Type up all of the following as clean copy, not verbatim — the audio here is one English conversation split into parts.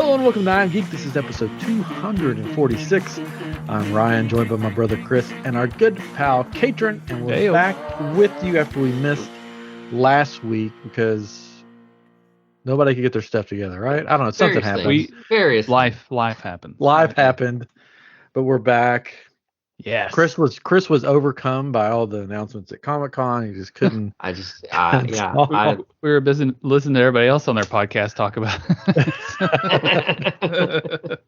Hello and welcome to I'm Geek. This is episode 246. I'm Ryan, joined by my brother Chris and our good pal Katrin, and we're back with you after we missed last week because nobody could get their stuff together, right? I don't know. Something happened. Life happened. Life happened, but we're back. Yes. Chris was overcome by all the announcements at Comic-Con. He just couldn't. We were busy listening to everybody else on their podcast talk about it.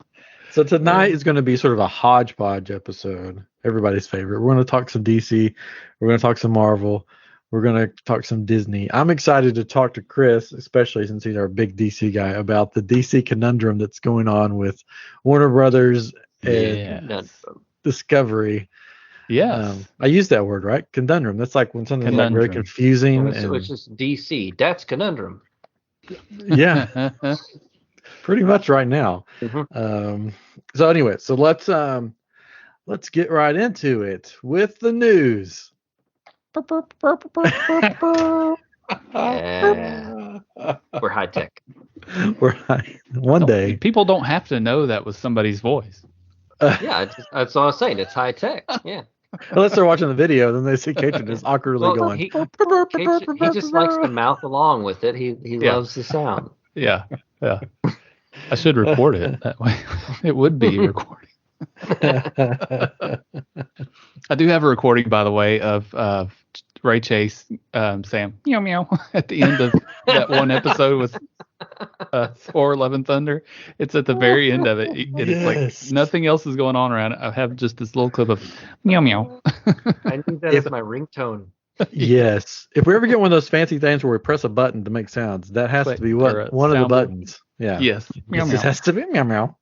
So tonight is going to be sort of a hodgepodge episode. Everybody's favorite. We're going to talk some DC. We're going to talk some Marvel. We're going to talk some Disney. I'm excited to talk to Chris, especially since he's our big DC guy, about the DC conundrum that's going on with Warner Brothers and Discovery. Yes. I use that word, right? Conundrum. That's like when something's like very confusing. Which is DC. That's conundrum. Yeah. Pretty much right now. Mm-hmm. So anyway, so let's get right into it with the news. Yeah. We're high tech. One day. People don't have to know that was somebody's voice. That's all I'm saying. It's high tech. Yeah. Unless they're watching the video, then they see Cajun just awkwardly going. He just likes to mouth along with it. He loves the sound. Yeah. I should record it that way. It would be recording. I do have a recording, by the way, of Ray Chase saying meow meow at the end of that one episode with Thor: Love and Thunder. It's at the very end of it. It's like nothing else is going on around it. I have just this little clip of meow meow. I need that as my ringtone. Yes. If we ever get one of those fancy things where we press a button to make sounds, that has to be one of the buttons. Yeah. Yes. Meow, meow. It has to be meow meow.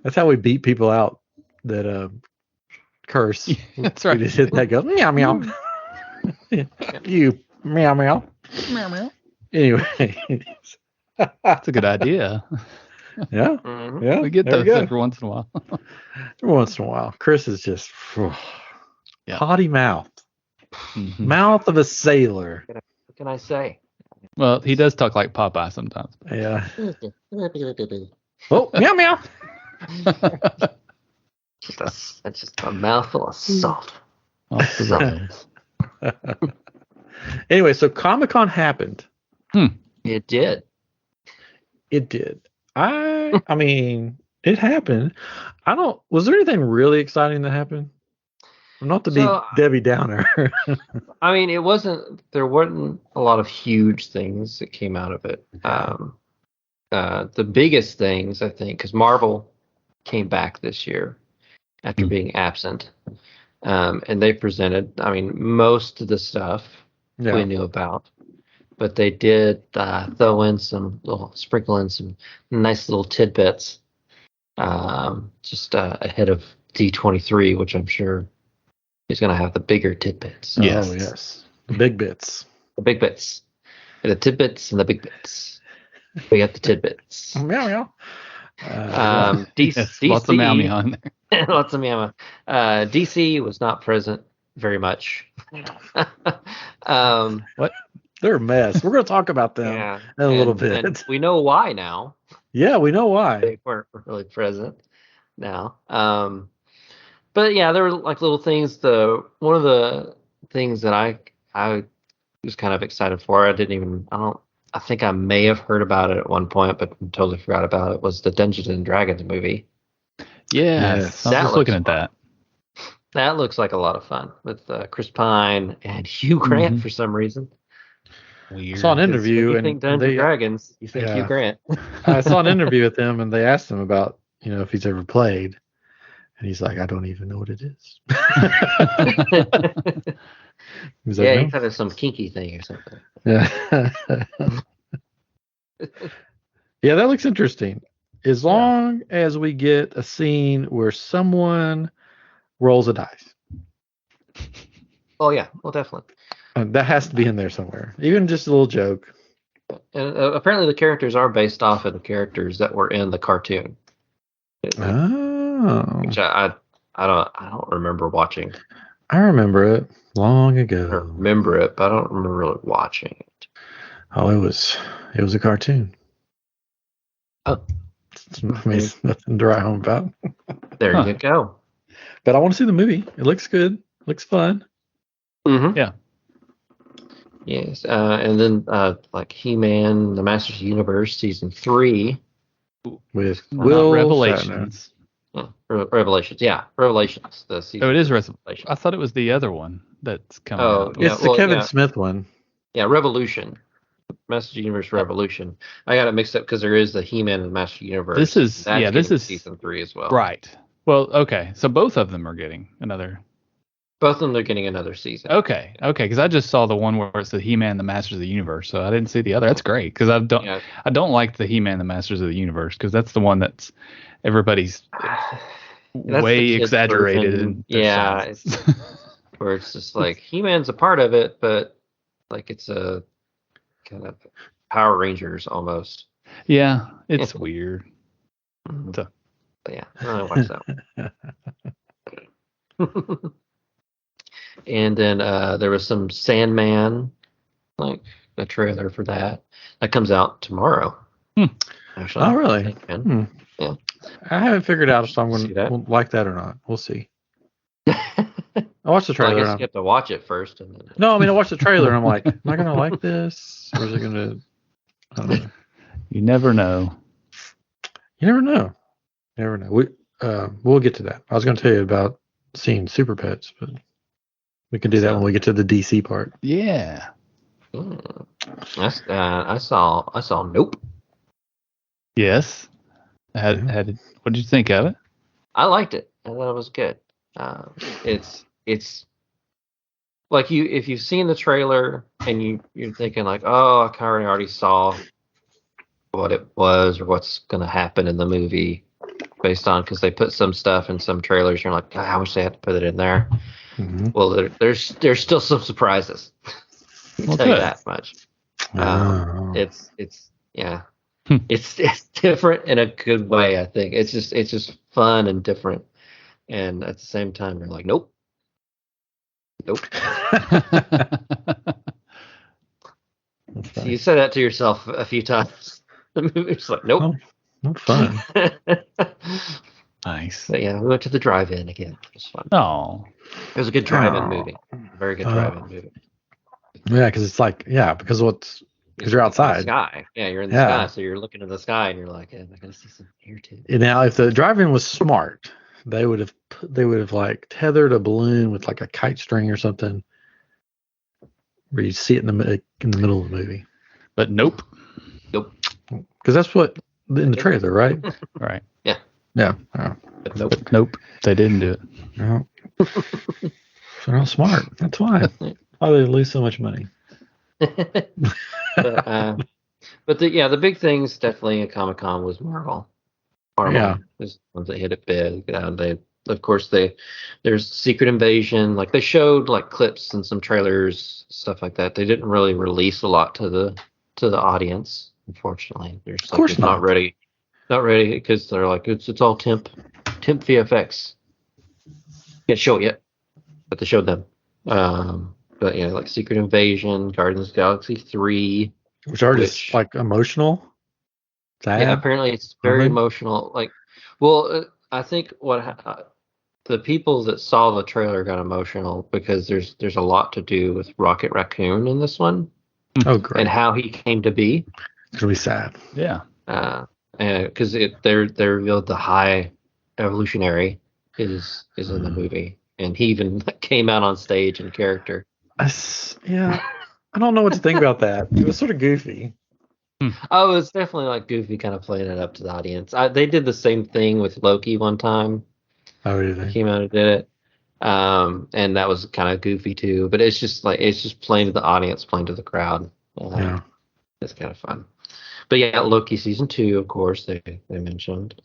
That's how we beat people out that curse. That's right. We just hit that go meow meow. You meow meow. Meow meow. Anyway. That's a good idea. Yeah. Mm-hmm. Yeah. We get those every once in a while. Every once in a while. Chris is just potty mouth. Mm-hmm. Mouth of a sailor. What can I say? Well, he does talk like Popeye sometimes. Yeah. Oh, meow meow. That's just a mouthful of salt. Anyway, so Comic-Con happened. It did. It did. I mean, it happened. Was there anything really exciting that happened? Not to be Debbie Downer. I mean, there wasn't a lot of huge things that came out of it. The biggest things, I think, because Marvel came back this year after being absent. And they presented, most of the stuff we knew about. But they did sprinkle in some nice little tidbits just ahead of D23, which I'm sure is going to have the bigger tidbits. Yes. Oh, yes. The big bits. The big bits. The tidbits and the big bits. We got the tidbits. Meow meow. DC, lots of meow meow on there. Lots of meow meow. DC was not present very much. What? They're a mess. We're going to talk about them in a little bit. And we know why now. Yeah, we know why. They weren't really present now. But yeah, there were like little things. One of the things that I was kind of excited for, I think I may have heard about it at one point, but totally forgot about it, was the Dungeons and Dragons movie. Yes. I was just looking at that. That looks like a lot of fun with Chris Pine and Hugh Grant for some reason. Weird. I saw an interview. You think Dungeons and Dragons, you think Hugh Grant. I saw an interview with him, and they asked him about, if he's ever played. And he's like, I don't even know what it is. He's like, he thought it was some kinky thing or something. Yeah. Yeah, that looks interesting. As long as we get a scene where someone rolls a dice. Oh, yeah. Well, definitely. That has to be in there somewhere. Even just a little joke. And apparently the characters are based off of the characters that were in the cartoon. Oh. Which I don't remember watching. I remember it long ago. I remember it, but I don't remember really watching it. Oh, it was a cartoon. Oh, Nothing to write home about. there you go. But I want to see the movie. It looks good. Looks fun. Mm-hmm. Yeah. Yes, and then like He-Man, the Masters of the Universe, season 3 with Not Will Revelations. Revelations. Yeah, Revelations. The season. Oh, it is Revelations. I thought it was the other one that's coming Oh, out. yeah. It's the Kevin Smith one. Yeah, Revolution. Masters of the Universe Revolution. I got it mixed up because there is the He-Man and the Masters of the Universe. This is season 3 as well. Right. Well, okay. So both of them are getting another. Both of them are getting another season. Okay. Because I just saw the one where it's the He-Man, the Masters of the Universe, so I didn't see the other. That's great because I don't like the He-Man, the Masters of the Universe because that's the one that's everybody's way exaggerated. In it's where it's just like He-Man's a part of it, but like it's a kind of Power Rangers almost. Yeah, it's weird. But yeah, I watch that one. And then there was some Sandman, like a trailer for that. That comes out tomorrow. Actually. Oh, really? Yeah. I haven't figured out if I'm going to like that or not. We'll see. I watched the trailer. Well, I guess you have to watch it first. And then... No, I mean, I watched the trailer and I'm like, am I going to like this? Or is it going to... I don't know. You never know. You never know. Never know. We'll get to that. I was going to tell you about seeing Super Pets, but we can do that when we get to the DC part. Yeah. I saw Nope. Yes. What did you think of it? I liked it. I thought it was good. It's like if you've seen the trailer and you're thinking like, oh, I kind of already saw what it was or what's going to happen in the movie based on because they put some stuff in some trailers. And you're like, God, I wish they had to put it in there. Mm-hmm. Well, there's still some surprises. I'll tell you that much. It's different in a good way. I think it's just fun and different, and at the same time, you're like, nope. So you say that to yourself a few times. The movie's like, nope. Not fun. Nice. But yeah, we went to the drive-in again. It was fun. Oh, it was a good drive-in movie. Very good drive-in movie. Yeah, because it's like because you're outside. Sky. Yeah, you're in the sky, so you're looking in the sky, and you're like, "Am I gonna see some here too?" Now, if the drive-in was smart, they would have like tethered a balloon with like a kite string or something, where you see it in the middle of the movie. But nope. Because that's what in the trailer, right? Right. Yeah. Yeah. But nope. They didn't do it. No. They're not smart. That's why. Why they lose so much money. But the big things definitely at Comic-Con was Marvel. Marvel was the ones that hit it big. There's Secret Invasion. Like they showed like clips and some trailers, stuff like that. They didn't really release a lot to the audience, unfortunately. They're just, of course not ready because they're like it's all temp VFX. Can't show it yet, but they showed them. But yeah, like Secret Invasion, Guardians of the Galaxy 3. Which are just like emotional. Yeah, apparently it's very emotional. Like, well, I think the people that saw the trailer got emotional because there's a lot to do with Rocket Raccoon in this one. Oh, great. And how he came to be. It's really sad. Yeah. Because they revealed the High Evolutionary is in the movie, and he even came out on stage in character. Yeah, I don't know what to think about that. It was sort of goofy. Oh, it's definitely like goofy, kind of playing it up to the audience. They did the same thing with Loki one time. Oh, really? He came out and did it, and that was kind of goofy too. But it's just playing to the audience, playing to the crowd. It's kind of fun. But yeah, Loki season 2, of course, they mentioned.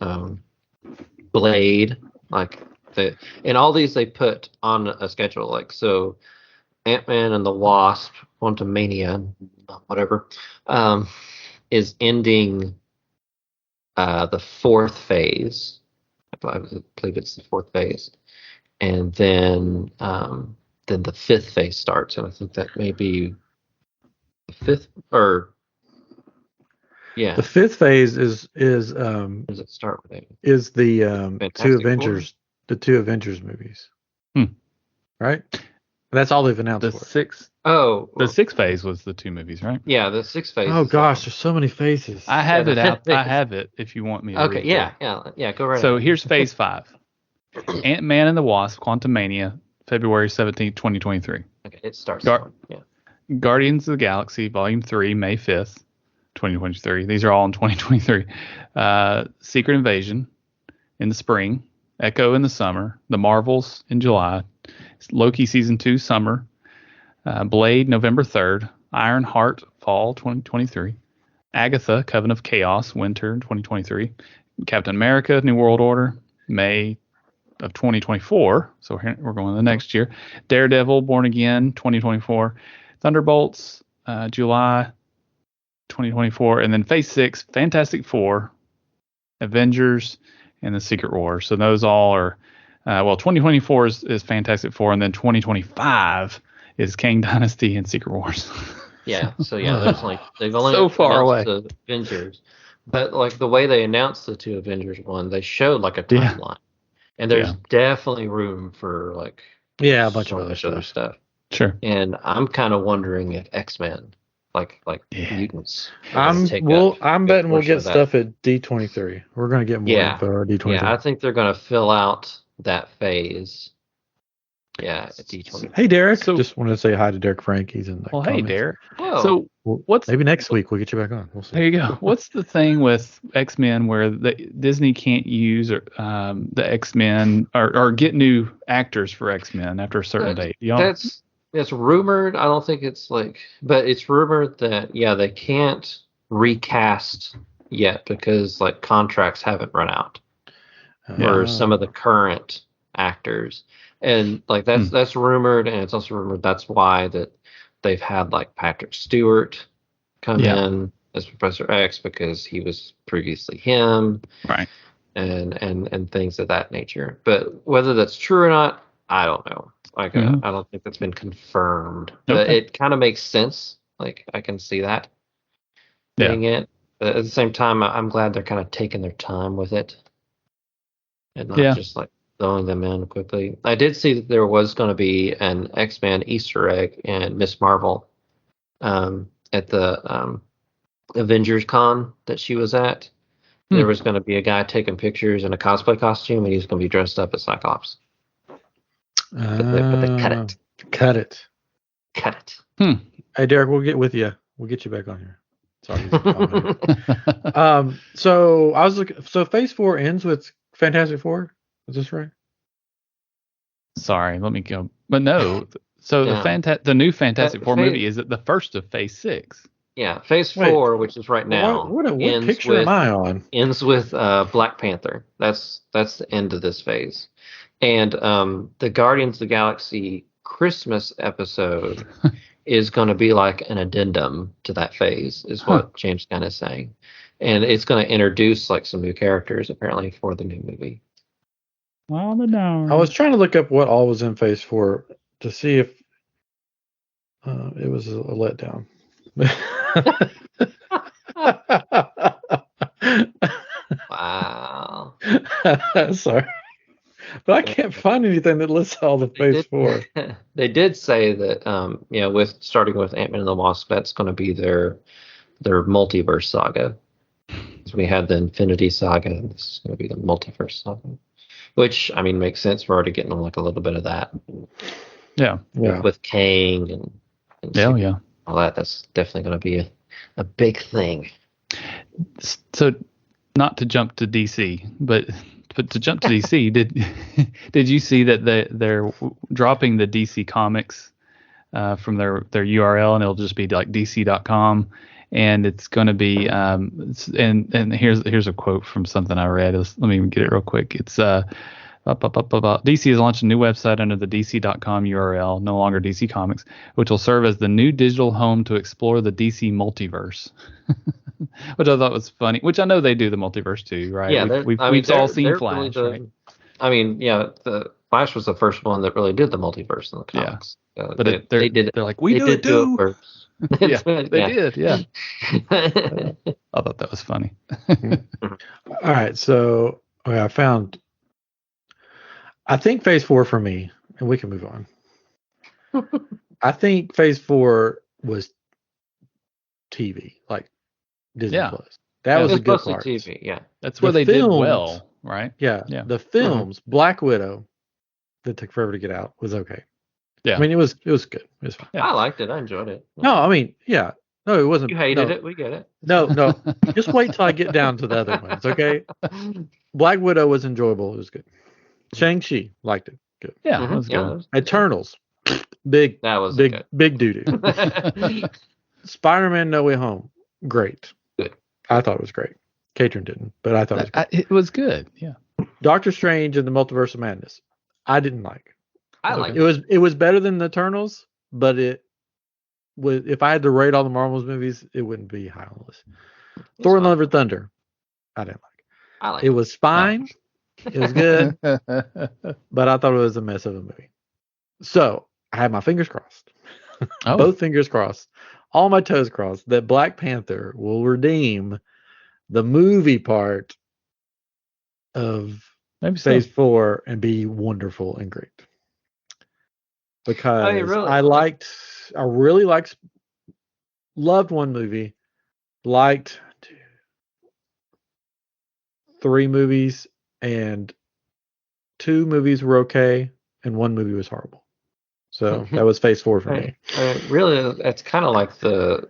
Blade, and all these they put on a schedule, like so. Ant-Man and the Wasp, Quantumania, whatever, is ending the 4th phase. I believe it's the 4th phase, and then the 5th phase starts, and I think that may be the 5th or Yeah. The fifth phase is Does it start with it? the Fantastic two Four? Avengers, the two Avengers movies, Hmm. right? That's all they've announced The for it. sixth. Oh, The sixth phase was the two movies, right? yeah, the sixth phase. Oh is gosh, there's so many phases. I have the it out. fifth I phase. have it if you want me to Okay, read yeah, through. yeah, go right So ahead. here's phase 5. Ant-Man and the Wasp, Quantumania, February 17th, 2023. Okay, it starts. Gar- Yeah. Guardians of the Galaxy, Volume 3, May 5th, 2023. These are all in 2023. Secret Invasion in the spring. Echo in the summer. The Marvels in July. Loki Season 2, summer. Blade, November 3rd. Ironheart, fall 2023. Agatha, Coven of Chaos, winter 2023. Captain America, New World Order, May of 2024. So we're going to the next year. Daredevil, Born Again, 2024. Thunderbolts, July 2024. And then phase 6, Fantastic Four, Avengers, and the Secret Wars. So those all are, 2024 is Fantastic Four, and then 2025 is Kang Dynasty and Secret Wars. Yeah, so yeah, there's like they've only So far away. announced the Avengers, but like the way they announced the two Avengers one, they showed like a timeline, and there's definitely room for like Yeah, a bunch so of other much stuff. Sure. And I'm kind of wondering if X-Men, like mutants. I'm betting we'll get stuff at D23. We're gonna get more Yeah. info at D23. Yeah, I think they're gonna fill out that phase. Yeah, at D23. Hey Derek, So- just wanted to say hi to Derek Frank. He's in the Well, hey, comments. Derek. Whoa. So what's Maybe next week we'll get you back on. We'll see. there? You go. What's the thing with X-Men where Disney can't use the X-Men or get new actors for X-Men after a certain date? That's rumored. I don't think it's but it's rumored that they can't recast yet because like contracts haven't run out for some of the current actors, and like that's rumored, and it's also rumored that's why that they've had like Patrick Stewart come in as Professor X because he was previously him, right? And things of that nature. But whether that's true or not, I don't know. I don't think that's been confirmed. But it kind of makes sense. Like I can see that being it. But at the same time, I'm glad they're kind of taking their time with it and not just like throwing them in quickly. I did see that there was going to be an X-Men Easter egg in Miss Marvel at the Avengers Con that she was at. There was going to be a guy taking pictures in a cosplay costume, and he's going to be dressed up as Cyclops. But they cut it. Cut it. Cut it. Hey, Derek, we'll get with you. We'll get you back on here. Sorry. So I was looking. So Phase 4 ends with Fantastic Four. Is this right? Sorry, let me go. But no. So the new Fantastic Four movie is the first of Phase 6. Yeah, Phase 4, which is right now. What picture am I on? Ends with Black Panther. That's the end of this phase. And the Guardians of the Galaxy Christmas episode is going to be like an addendum to that phase, is what James Gunn is saying. And it's going to introduce like some new characters apparently for the new movie. Well, I was trying to look up what all was in Phase 4 to see if it was a letdown. Wow. Sorry. But I can't find anything that lists all the Phase 4. They did say that, with starting with Ant-Man and the Wasp, that's going to be their multiverse saga. So we had the Infinity Saga, and this is going to be the multiverse saga, which I mean makes sense. We're already getting like a little bit of that. Yeah. With Kang and all that. That's definitely going to be a big thing. So, not to jump to DC, but to jump to DC, did you see that they're dropping the DC Comics from their URL, and it'll just be like DC.com, and it's going to be and here's a quote from something I read. Let me get it real quick. It's DC has launched a new website under the DC.com URL, no longer DC Comics, which will serve as the new digital home to explore the DC multiverse. Which I thought was funny. Which I know they do the multiverse too, right? Yeah, we've all seen Flash, really right? I mean, the Flash was the first one that really did the multiverse in the comics. But they're like, we do it too. Yeah, they did. Yeah, I thought that was funny. All right, so I found. I think Phase 4 for me, and we can move on. I think Phase 4 was TV, like Disney Plus. That was a good part. TV, yeah. That's where they did well, right? Yeah. The films, Black Widow, that took forever to get out, was okay. Yeah. I mean, it was good. It was fine. Yeah. I liked it. I enjoyed it. No, I mean, yeah. No, it wasn't. You hated it. We get it. No. Just wait till I get down to the other ones, okay? Black Widow was enjoyable. It was good. Shang-Chi, liked it. Good. Yeah, that was good. Eternals, big. That was big, big doo-doo. Spider-Man No Way Home, great. Good. I thought it was great. Katrin didn't, but I thought it was good. It was good. Yeah. Doctor Strange and the Multiverse of Madness, I didn't like. I liked it. It was better than the Eternals, but it was. If I had to rate all the Marvel's movies, it wouldn't be high on the list. Thor and Love and Thunder, I didn't like. I liked it. Was fine. It was good, but I thought it was a mess of a movie. So I had my fingers crossed, both fingers crossed, all my toes crossed that Black Panther will redeem the movie part of Phase 4 and be wonderful and great. Because I really loved one movie, liked 3 movies, and 2 movies were okay, and 1 movie was horrible. So that was Phase 4 for me. Really, it's kind of like the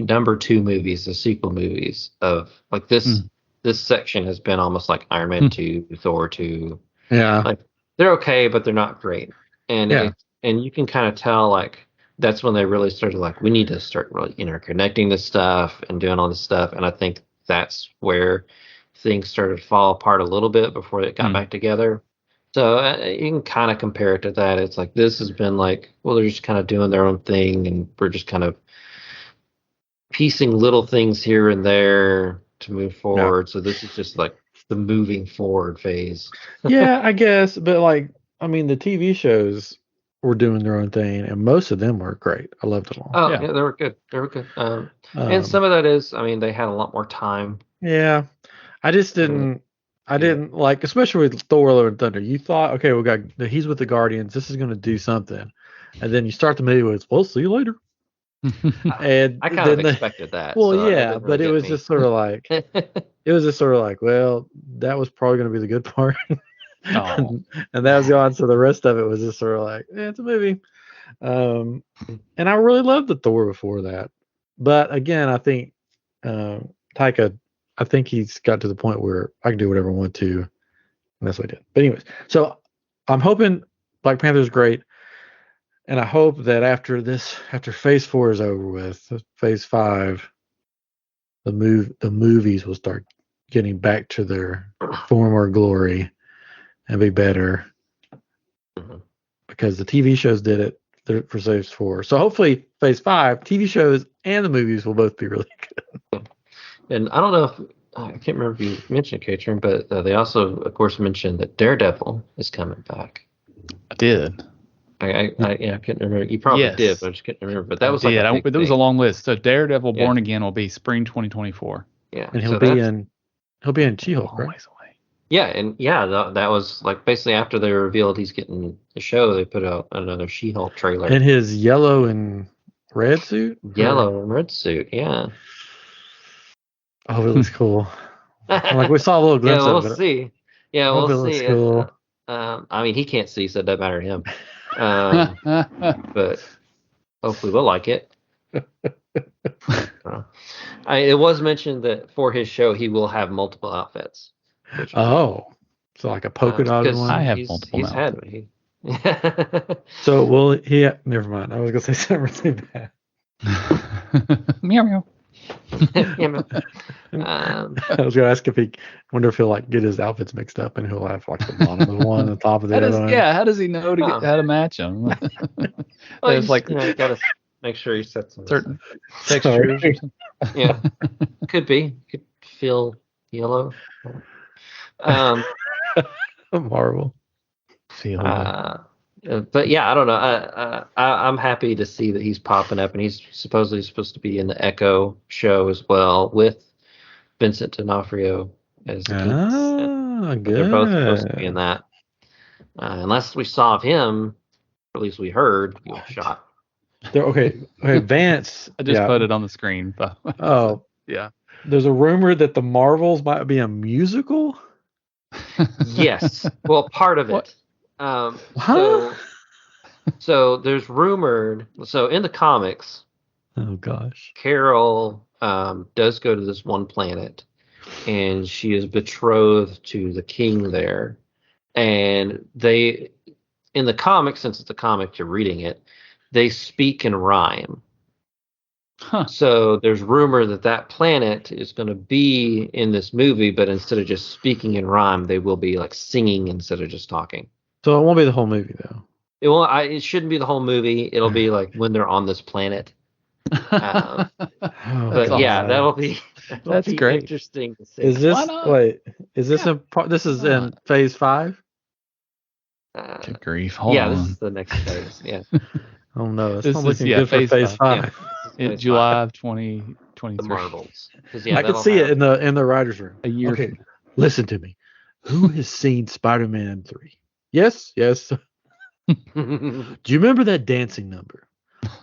number 2 movies, the sequel movies of like this. This section has been almost like Iron Man 2, Thor 2. Yeah, like they're okay, but they're not great. And and you can kind of tell like that's when they really started like we need to start really interconnecting this stuff and doing all this stuff. And I think that's where things started to fall apart a little bit before it got back together. So you can kind of compare it to that. It's like this has been like, well, they're just kind of doing their own thing, and we're just kind of piecing little things here and there to move forward. So this is just like the moving forward phase. Yeah, I guess. But like, I mean, the TV shows were doing their own thing, and most of them were great. I loved them all. Oh, yeah, they were good. They were good. And some of that is, I mean, they had a lot more time. Yeah, I just didn't. I didn't like, especially with Thor: Love and Thunder. You thought, okay, he's with the Guardians. This is going to do something, and then you start the movie with, "Well, see you later." And I kind of expected that. Well, so yeah, but it was just sort of like, well, that was probably going to be the good part, and that was gone. So the rest of it was just sort of like, it's a movie. And I really loved the Thor before that, but again, I think Taika. I think he's got to the point where I can do whatever I want to, and that's what I did. But anyways, so I'm hoping Black Panther's great, and I hope that after Phase 4 is over with, Phase 5, the movies will start getting back to their former glory and be better, because the TV shows did it for Phase 4. So hopefully Phase 5, TV shows and the movies will both be really good. And I don't know if I can't remember if you mentioned Katrin, but they also, of course, mentioned that Daredevil is coming back. I did. I couldn't remember. You probably did, but I just couldn't remember. But that was like there was a long list. So Daredevil Born Again will be spring 2024. Yeah, and he'll be in She-Hulk, right? Yeah, and that was like basically after they revealed he's getting the show, they put out another She-Hulk trailer. In his yellow and red suit. Yellow and red suit, yeah. Oh, it looks cool. Like we saw a little glimpse of it. We'll see. Yeah, we'll see. Cool. I mean, he can't see, so it doesn't matter to him. But hopefully we'll like it. It was mentioned that for his show he will have multiple outfits. So like a polka dot one. I have multiple outfits. So will he? Never mind. I was gonna say something really bad. Meow meow. I was gonna ask if wonder if he'll like get his outfits mixed up and he'll have like the bottom of one and the top of the other one. Yeah, how does he know how to match them? There's like gotta make sure he sets some certain textures. Yeah, could feel yellow. Marvel. But yeah, I don't know. I'm happy to see that he's popping up, and he's supposedly supposed to be in the Echo show as well with Vincent D'Onofrio as the king. But they're both supposed to be in Good. that. Unless we saw of him, or at least we heard he was shot. Okay, Vance. I just yeah. put it on the screen. Oh, yeah. there's a rumor that the Marvels might be a musical. Yes. Well, part of What? it. Huh? So there's rumored. So in the comics, Oh gosh. Carol does go to this one planet, and she is betrothed to the king there. And they, in the comics, since it's a comic, you're reading it, they speak in rhyme. Huh. So there's rumor that that planet is going to be in this movie, but instead of just speaking in rhyme, they will be like singing instead of just talking. So it won't be the whole movie though. It shouldn't be the whole movie. It'll be like when they're on this planet. Oh, But yeah, God. That's be great. interesting to see. Is this Why not? wait? Is this Yeah. this is Why in not? phase 5? Good grief. Hold Yeah, this on. is the next phase. Yeah, Oh no, it's This not is- looking yeah, good for phase phase 5. Yeah. In Phase July of the 2023. Marvels. 'Cause, yeah, I can that'll see have- it in the writers' room. A year. Okay, listen to me. Who has seen Spider-Man 3? Yes. Do you remember that dancing number?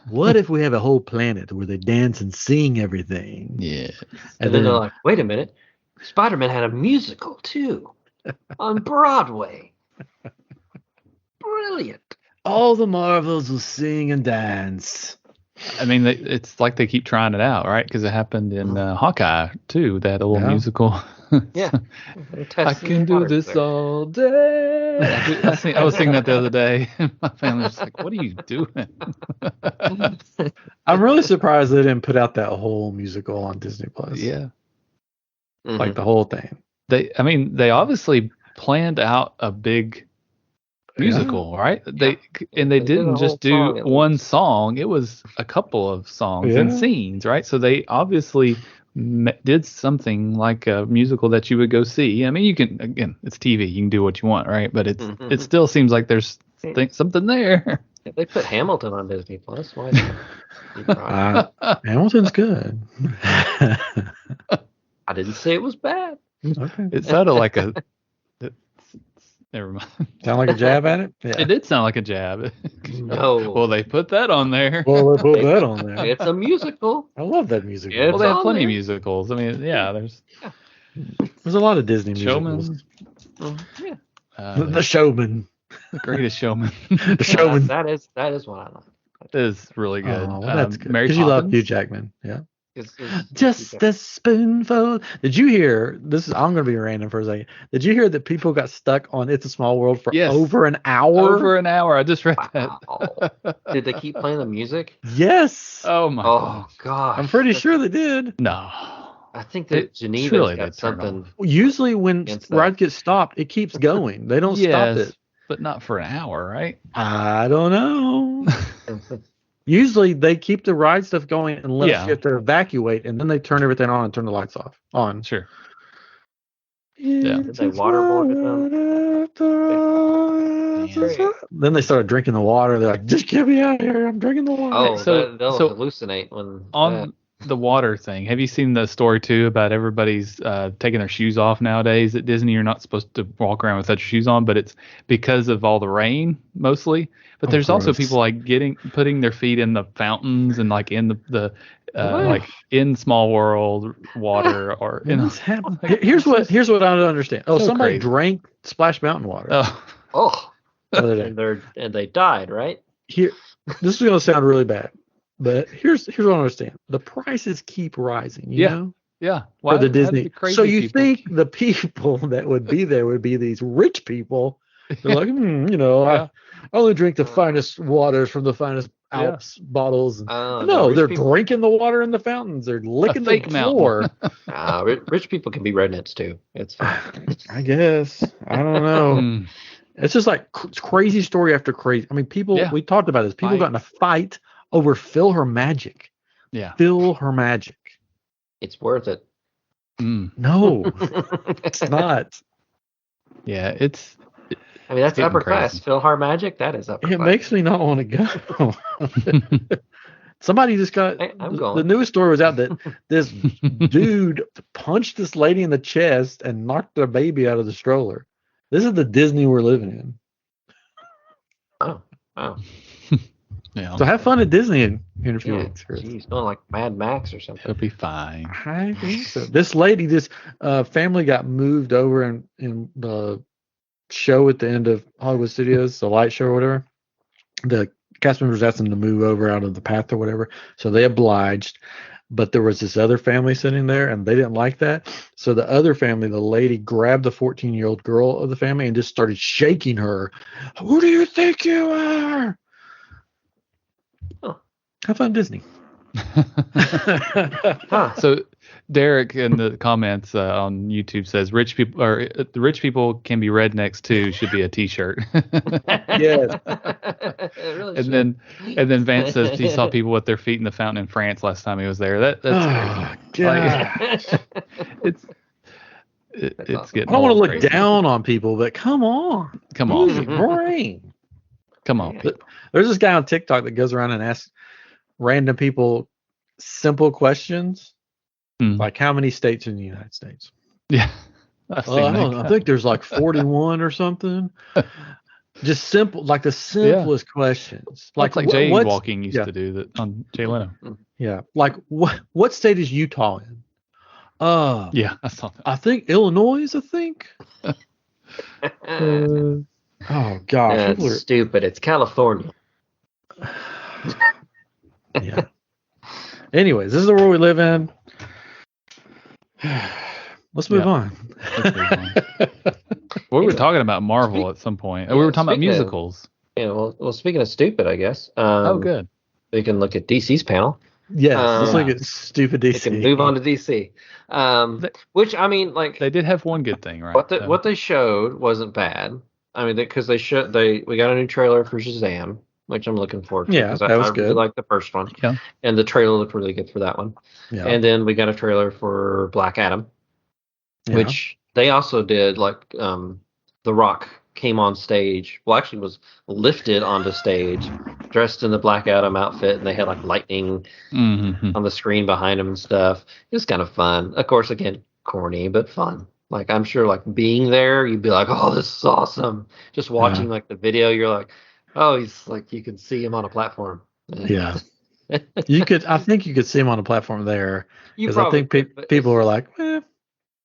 What if we have a whole planet where they dance and sing everything? Yeah. and then they're like, wait a minute, Spider-Man had a musical too on Broadway. Brilliant. all the Marvels will sing and dance. I mean, it's like they keep trying it out, right? Because it happened in Hawkeye too. That little musical. Yeah. I can do this all day. I was singing that the other day, and my family was like, "What are you doing?" I'm really surprised they didn't put out that whole musical on Disney Plus. Yeah, Like the whole thing. they obviously planned out a big musical, right? They They did a didn't whole just do song at one least. song. It was a couple of songs and Yeah. scenes, right? So they obviously did something like a musical that you would go see. I mean, you can, again, it's TV, you can do what you want, right? But it still seems like there's something there. If they put Hamilton on Disney Plus, why not? Hamilton's good. I didn't say it was bad. Okay. It sounded like a never mind. Sound like a jab at it? Yeah. It did sound like a jab. No. Well, they put that on there. Well, they put that on there. It's a musical. I love that music. Yeah, Well, they have on plenty of there. musicals. I mean, yeah, there's There's a lot of Disney musicals. Showman. Yeah. The Showman. The Greatest Showman. The Showman. That is what I like. is really good. Oh, well, that's good. Mary Because you love Poppins. Hugh Jackman. Yeah. It's Just a spoonful. Did you hear this? I'm going to be random for a second. Did you hear that people got stuck on It's a Small World for Yes. over an hour? Over an hour. I just read Wow. that. Did they keep playing the music? Yes. Oh my Oh gosh. I'm pretty sure they did. No. I think that It- Geneva's surely got they turned something. Usually when Against that. rides get stopped, it keeps going. They don't stop Yes, it. but not for an hour, right? I don't know. Usually they keep the ride stuff going unless Yeah. you have to evacuate, and then they turn everything on and turn the lights off. On. Sure. Did they waterboard Then they started drinking the water. They're like, "Just get me out of here! I'm drinking the water." Oh, So- they'll so hallucinate when On the water thing, have you seen the story too about everybody's taking their shoes off nowadays at Disney? You're not supposed to walk around without your shoes on, but it's because of all the rain mostly. But Oh, there's also gross. people like putting their feet in the fountains and like in the What? like in Small World water or in What's happening? Here's what I don't understand. Oh, So somebody crazy. drank Splash Mountain water. oh the other day. and they died, right? Here, this is going to sound really bad, but here's what I understand. The prices keep rising. You Yeah. know, yeah. for the how did Disney. crazy So you people- think the people that would be there would be these rich people? They're like, Yeah. I only drink the finest waters from the finest Alps bottles. No, rich they're people, drinking the water in the fountains. They're licking the fake mountain. floor. rich people can be rednecks too. It's fine. I guess. I don't know. Mm. It's just like crazy story after crazy. I mean, people. Yeah. We talked about this. People got in a fight over Fill Her Magic. Yeah. Fill Her Magic. It's worth it. Mm. No, it's not. Yeah, it's I mean, that's getting upper class. crazy. Philhar Magic, that is upper It class. makes me not want to go. Somebody just got I'm the going. newest story was out that this dude punched this lady in the chest and knocked their baby out of the stroller. This is the Disney we're living in. Oh. Yeah, So have fun at Disney in a few Yeah. weeks. Chris. Geez, going like Mad Max or something. it'll be fine. I think so. This lady, this family got moved over in the show at the end of Hollywood Studios, the light show or whatever. The cast members asked them to move over out of the path or whatever, so they obliged. But there was this other family sitting there, and they didn't like that. So the other family, the lady, grabbed the 14-year-old girl of the family and just started shaking her. Who do you think you are? Oh. Have fun, Disney. Huh. So Derek in the comments on YouTube says rich people can be rednecks too should be a T-shirt. Yes. It really should. and then Vance says he saw people with their feet in the fountain in France last time he was there. That's Oh, crazy. God. It's awesome. getting. I don't want to old look crazy. down on people, but come on. Come on, Use your brain. come on. But there's this guy on TikTok that goes around and asks random people simple questions, like how many states in the United States? Yeah, I've seen I that don't know. I guy. think there's like 41 or something. Just simple, like the simplest questions. Like what- jaywalking used yeah. to do that on Jay Leno. Yeah, like what state is Utah in? Yeah, I saw that. I think Illinois. I think. Oh gosh, That's people are- stupid. It's California. yeah. Anyways, this is the world we live in. Let's move Yeah. on. Let's move on. We were talking about Marvel at some point. We were talking about speaking of- musicals. Yeah, well, speaking of stupid, I guess. Good. We can look at DC's panel. Yes, let's look Yeah. at stupid We DC. can move on to DC. Which I mean, like They did have one good thing, right? what they showed wasn't bad. I mean, because we got a new trailer for Shazam, which I'm looking forward to. Yeah, 'cause that I was really good. liked the first one. Yeah. And the trailer looked really good for that one. Yeah. And then we got a trailer for Black Adam, Yeah. which they also did. Like The Rock came on stage. Well, actually, was lifted onto stage, dressed in the Black Adam outfit, and they had like lightning Mhm. on the screen behind him and stuff. It was kind of fun. Of course, again, corny but fun. Like I'm sure, like being there, you'd be like, "Oh, this is awesome." Just watching like the video, you're like, "Oh, he's like you can see him on a platform." Yeah. I think you could see him on a platform there You because I think could, but people it's- are like,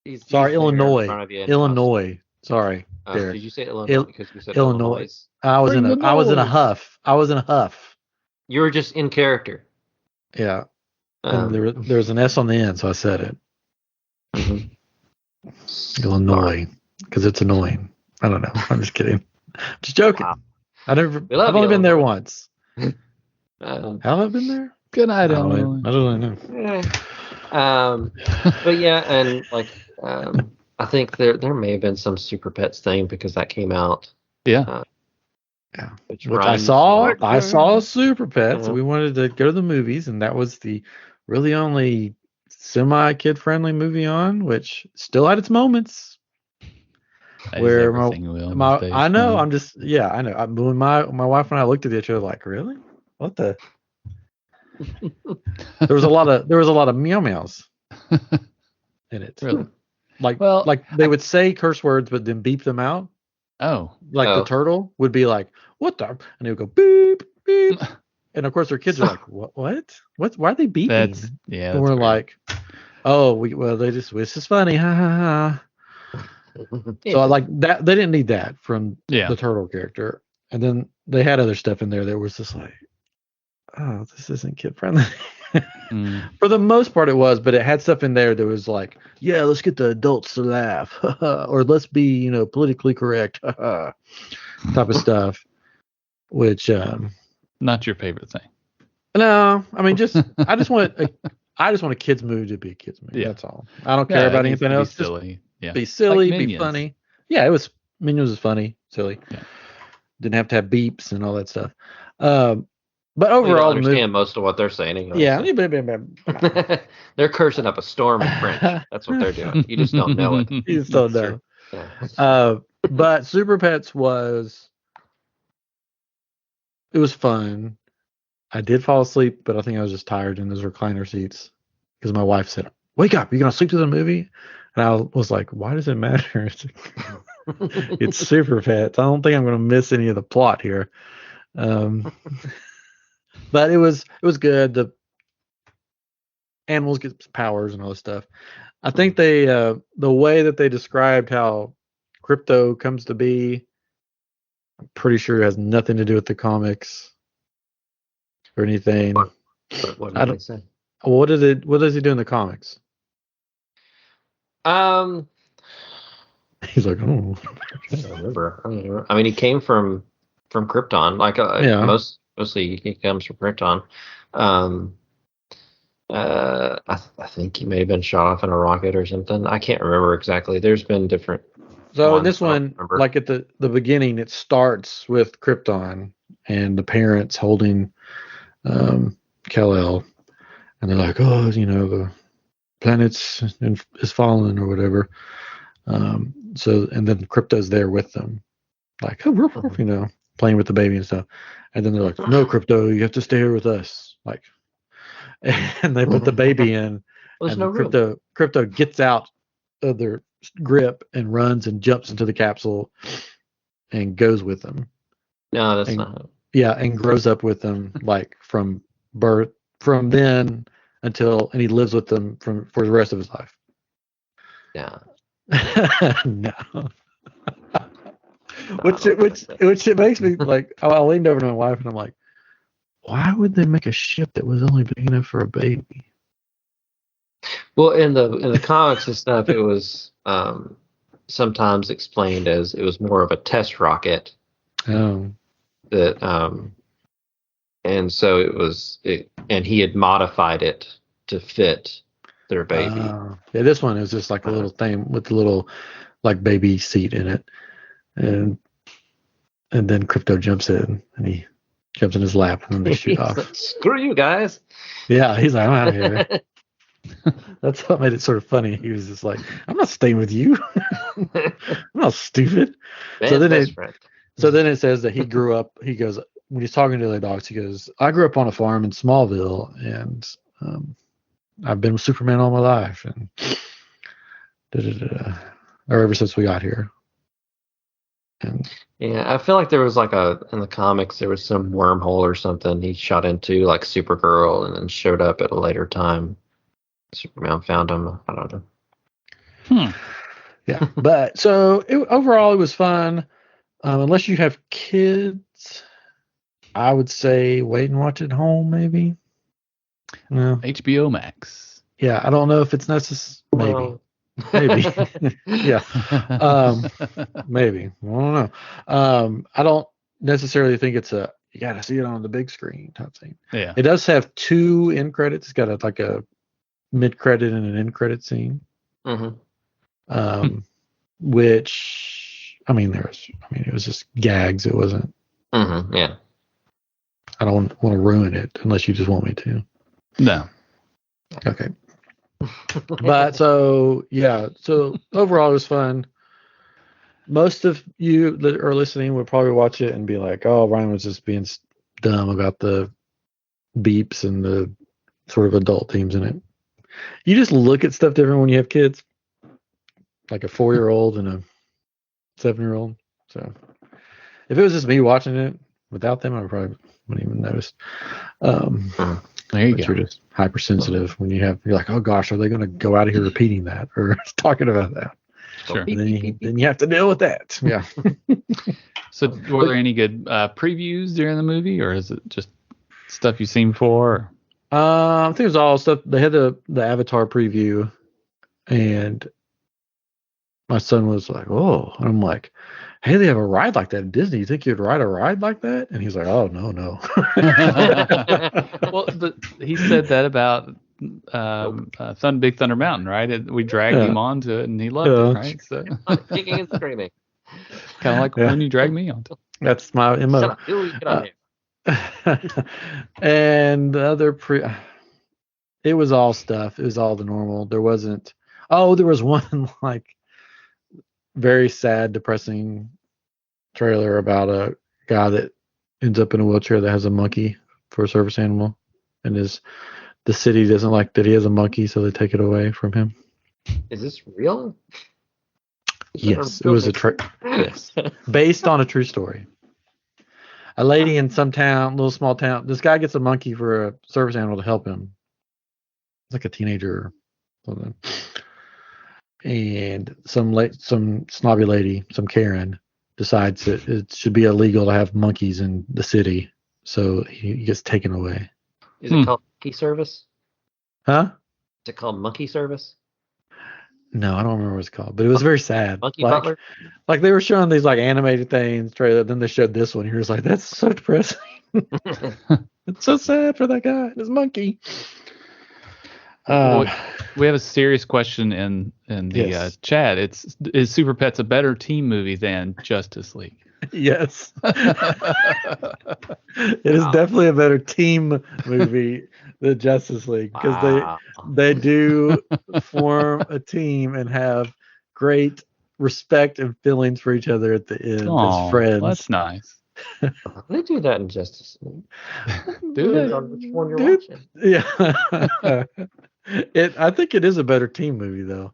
he's sorry, there in Illinois, front of you in Illinois. Sorry, costume. Derek. Did you say Illinois? Because you said Illinois. Illinois. I was in a huff. I was in a huff. You were just in character. Yeah. Um, And there was an S on the end, so I said it. mhm. Illinois, because it's annoying. I don't know. I'm just kidding. Just joking. Wow. I've love only you, been there Illinois. once. Have I been there? Good night, I don't Illinois. really know. But yeah, and like I think there may have been some Super Pets thing because that came out. Yeah. Which Which I rhymes saw. with- I saw Super Pets. Uh-huh. We wanted to go to the movies, and that was the really only semi-kid friendly movie on, which still had its moments. As Where everything will these days. I know. I'm just I know. When my wife and I looked at each other like, really? What the? there was a lot of meow meows in it. Really? Like Well, they would say curse words but then beep them out. Oh. Like Oh. the turtle would be like, "What the?" and he would go beep beep. And of course their kids are like, "What? What? Why are they beeping?" That's yeah. and we're that's weird. like, "Oh, this is funny, ha ha ha." So I like that. They didn't need that from Yeah. the turtle character. And then they had other stuff in there that was just like, oh, this isn't kid friendly. Mm. For the most part, it was, but it had stuff in there that was like, yeah, let's get the adults to laugh, or let's be, politically correct, type of stuff. Which, Not your favorite thing. no, I mean, I just want a kids movie to be a kids movie. Yeah. That's all. I don't care Yeah, about it needs to anything be else. Just silly. Yeah. be silly, Like be Minions. funny. Yeah, it was Minions was funny, silly. Yeah. Didn't have to have beeps and all that stuff. But We don't overall, the movie, understand most of what they're saying. Anyway, yeah, so. They're cursing up a storm in French. That's what they're doing. You just don't know it. you just don't know. Yeah. But Super Pets was fun. I did fall asleep, but I think I was just tired in those recliner seats because my wife said, "Wake up! You're gonna sleep through the movie." And I was like, "Why does it matter? It's Super Pets. I don't think I'm gonna miss any of the plot here." But it was good. The animals get powers and all this stuff. I think they the way that they described how crypto comes to be, I'm pretty sure it has nothing to do with the comics or anything. What did they say? What does he do in the comics? He's like, oh, I don't remember. I mean, he came from Krypton. Like, mostly he comes from Krypton. I think he may have been shot off in a rocket or something. I can't remember exactly. There's been different. So in this one, like at the beginning, it starts with Krypton and the parents holding Kal-El, and they're like, oh, the planet's is fallen or whatever. So and then Crypto's there with them, like, oh, playing with the baby and stuff. And then they're like, no, Crypto, you have to stay here with us. Like, and they put the baby in, and Crypto gets out of their grip and runs and jumps into the capsule and goes with them. No, that's not. Yeah, and grows up with them like from birth, from then until, and he lives with them for the rest of his life. Yeah. No. Which it makes me like, I leaned over to my wife and I'm like, why would they make a ship that was only big enough for a baby? Well, in the comics and stuff, it was sometimes explained as it was more of a test rocket. Oh. That and so and he had modified it to fit their baby. Yeah, this one is just like a little thing with a little like baby seat in it, and then Crypto jumps in and he jumps in his lap and then they shoot off. Like, screw you guys. Yeah, he's like, I'm out of here. That's what made it sort of funny. He was just like, I'm not staying with you. I'm not stupid. So then it says that he grew up. He goes, when he's talking to the dogs, he goes, I grew up on a farm in Smallville, and I've been with Superman all my life, and or ever since we got here. And yeah, I feel like there was like in the comics there was some wormhole or something he shot into, like Supergirl, and then showed up at a later time. Superman found him. I don't know. Yeah, but so overall it was fun. Unless you have kids, I would say wait and watch at home, maybe. No. HBO Max. Yeah, I don't know if it's necessary. Maybe. Yeah. Maybe. I don't know. I don't necessarily think it's you got to see it on the big screen type thing. Yeah. It does have 2 end credits. It's got a mid-credit and an end credit scene. Mm-hmm. Which, it was just gags. It wasn't. Mm-hmm. Yeah. I don't want to ruin it unless you just want me to. No. Okay. But so overall it was fun. Most of you that are listening would probably watch it and be like, oh, Ryan was just being dumb about the beeps and the sort of adult themes in it. You just look at stuff different when you have kids, like a 4-year-old and a 7-year-old. So if it was just me watching it without them, I probably wouldn't even notice. There you go. You're just hypersensitive when you're like, oh gosh, are they going to go out of here repeating that or talking about that? Sure. And then you have to deal with that. Yeah. So were there any good previews during the movie, or is it just stuff you've seen before? I think it was all stuff. They had the Avatar preview, and my son was like, oh, and I'm like, hey, they have a ride like that in Disney. You think you'd ride a ride like that? And he's like, oh, no. Well, he said that about Big Thunder Mountain, right? We dragged him onto it, and he loved it, right? So kicking and screaming. Kind of like when you drag me onto it. That's my MO. Shut up, Billy, get on here. And the other it was all stuff. It was all the normal. There wasn't. Oh, there was one like very sad, depressing trailer about a guy that ends up in a wheelchair that has a monkey for a service animal, and the city doesn't like that he has a monkey, so they take it away from him. Is this real? Yes, it was yes, based on a true story. A lady in some town, little small town, this guy gets a monkey for a service animal to help him. It's like a teenager or something. And some snobby lady, some Karen, decides that it should be illegal to have monkeys in the city, so he gets taken away. Is it called Monkey Service? Huh? Is it called Monkey Service? No, I don't remember what it's called, but it was very sad. Monkey Butler? Like they were showing these like animated things trailer, then they showed this one. You're just like, that's so depressing. It's so sad for that guy and his monkey. We have a serious question in the chat. Is Super Pets a better team movie than Justice League? Yes. It is definitely a better team movie than Justice League, because they do form a team and have great respect and feelings for each other at the end as friends. That's nice. They do that in Justice League. Do they? On which one you're watching. Yeah. I think it is a better team movie though,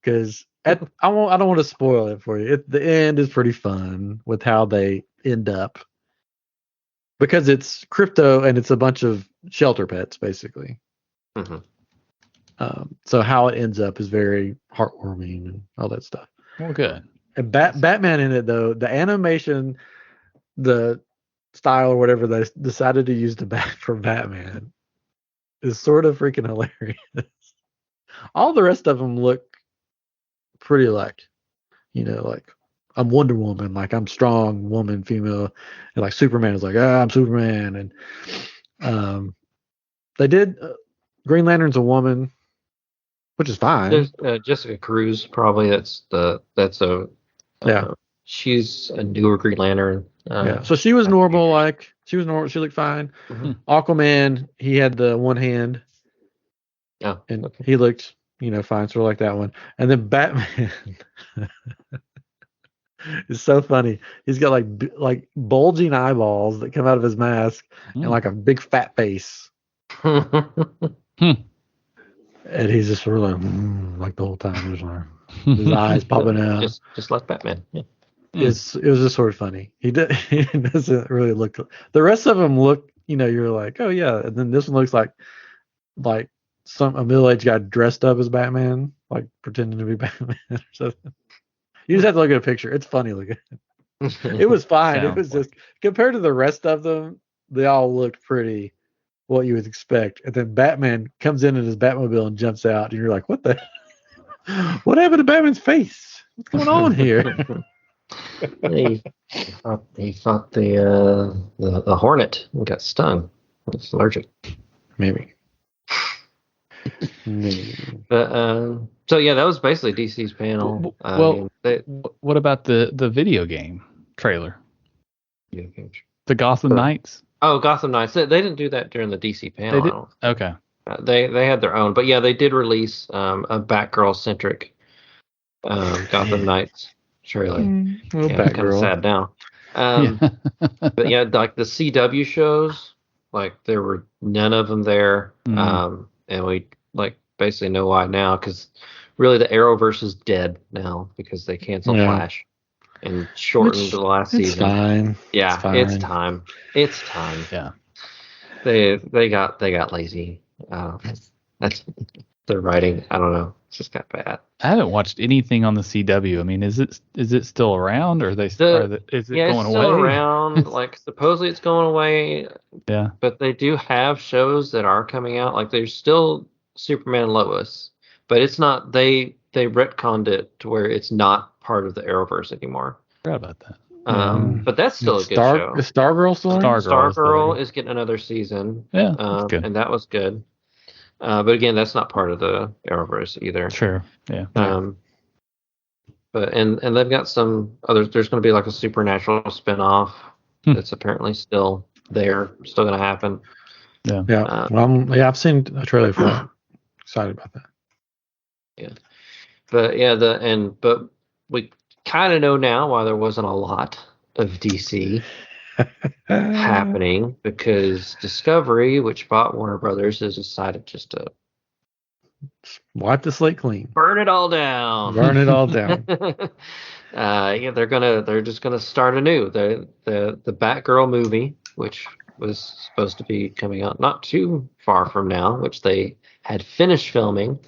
because I don't want to spoil it for you. The end is pretty fun with how they end up, because it's crypto and it's a bunch of shelter pets basically. Mm-hmm. So how it ends up is very heartwarming and all that stuff. Well, good. And Batman in it though, the animation, the style or whatever they decided to use for Batman is sort of freaking hilarious. All the rest of them look pretty like, like I'm Wonder Woman, like I'm strong woman, female, and like Superman is like, I'm Superman, and they did Green Lantern's a woman, which is fine. There's Jessica Cruz, probably she's a newer Green Lantern. So she was normal, she looked fine. Mm-hmm. Aquaman, he had the one hand. Oh, and okay. he looked, fine, sort of like that one. And then Batman is so funny. He's got like bulging eyeballs that come out of his mask and like a big fat face. And he's just sort of like the whole time, just like his eyes popping out. Just like Batman. Yeah. It was just sort of funny. He doesn't really look. The rest of them look, you're like, oh yeah. And then this one looks like a middle-aged guy dressed up as Batman, like pretending to be Batman or something. You just have to look at a picture. It's funny looking. It was fine. It was just compared to the rest of them, they all looked pretty what you would expect. And then Batman comes in his Batmobile and jumps out, and you're like, what what happened to Batman's face? What's going on here? He fought the Hornet and got stung. It's allergic. Maybe. But so yeah, that was basically DC's panel. What about the video game trailer? Video games. The Gotham Knights. Oh, Gotham Knights. They didn't do that during the DC panel. They did? Okay. They had their own, but yeah, they did release a Batgirl centric Gotham Knights trailer. Batgirl. Kind of sad now. But yeah, like the CW shows, like there were none of them there, and we basically know why now, because really the Arrowverse is dead now because they canceled Flash and shortened the last season. Fine. Yeah, it's time. It's time. Yeah, they got lazy. That's their writing. I don't know. It's just got bad. I haven't watched anything on the CW. I mean, is it still around, or is it going away? It's still around. Like supposedly it's going away. Yeah. But they do have shows that are coming out. Like there's still Superman and Lois, but it's not. They retconned it to where it's not part of the Arrowverse anymore. I forgot about that. But that's still a good show. Is Stargirl still? Stargirl is getting another season. Yeah, that's good. And that was good. But again, that's not part of the Arrowverse either. Sure. Yeah. But and they've got some others. There's going to be like a Supernatural spinoff that's apparently still there, still going to happen. Yeah. Yeah. I've seen a trailer for that. Excited about that. Yeah. But yeah, but we kind of know now why there wasn't a lot of DC happening, because Discovery, which bought Warner Brothers, has decided just to Wipe the slate clean. burn it all down. Burn it all down. Yeah, they're just gonna start anew. The Batgirl movie, which was supposed to be coming out not too far from now, which they had finished filming,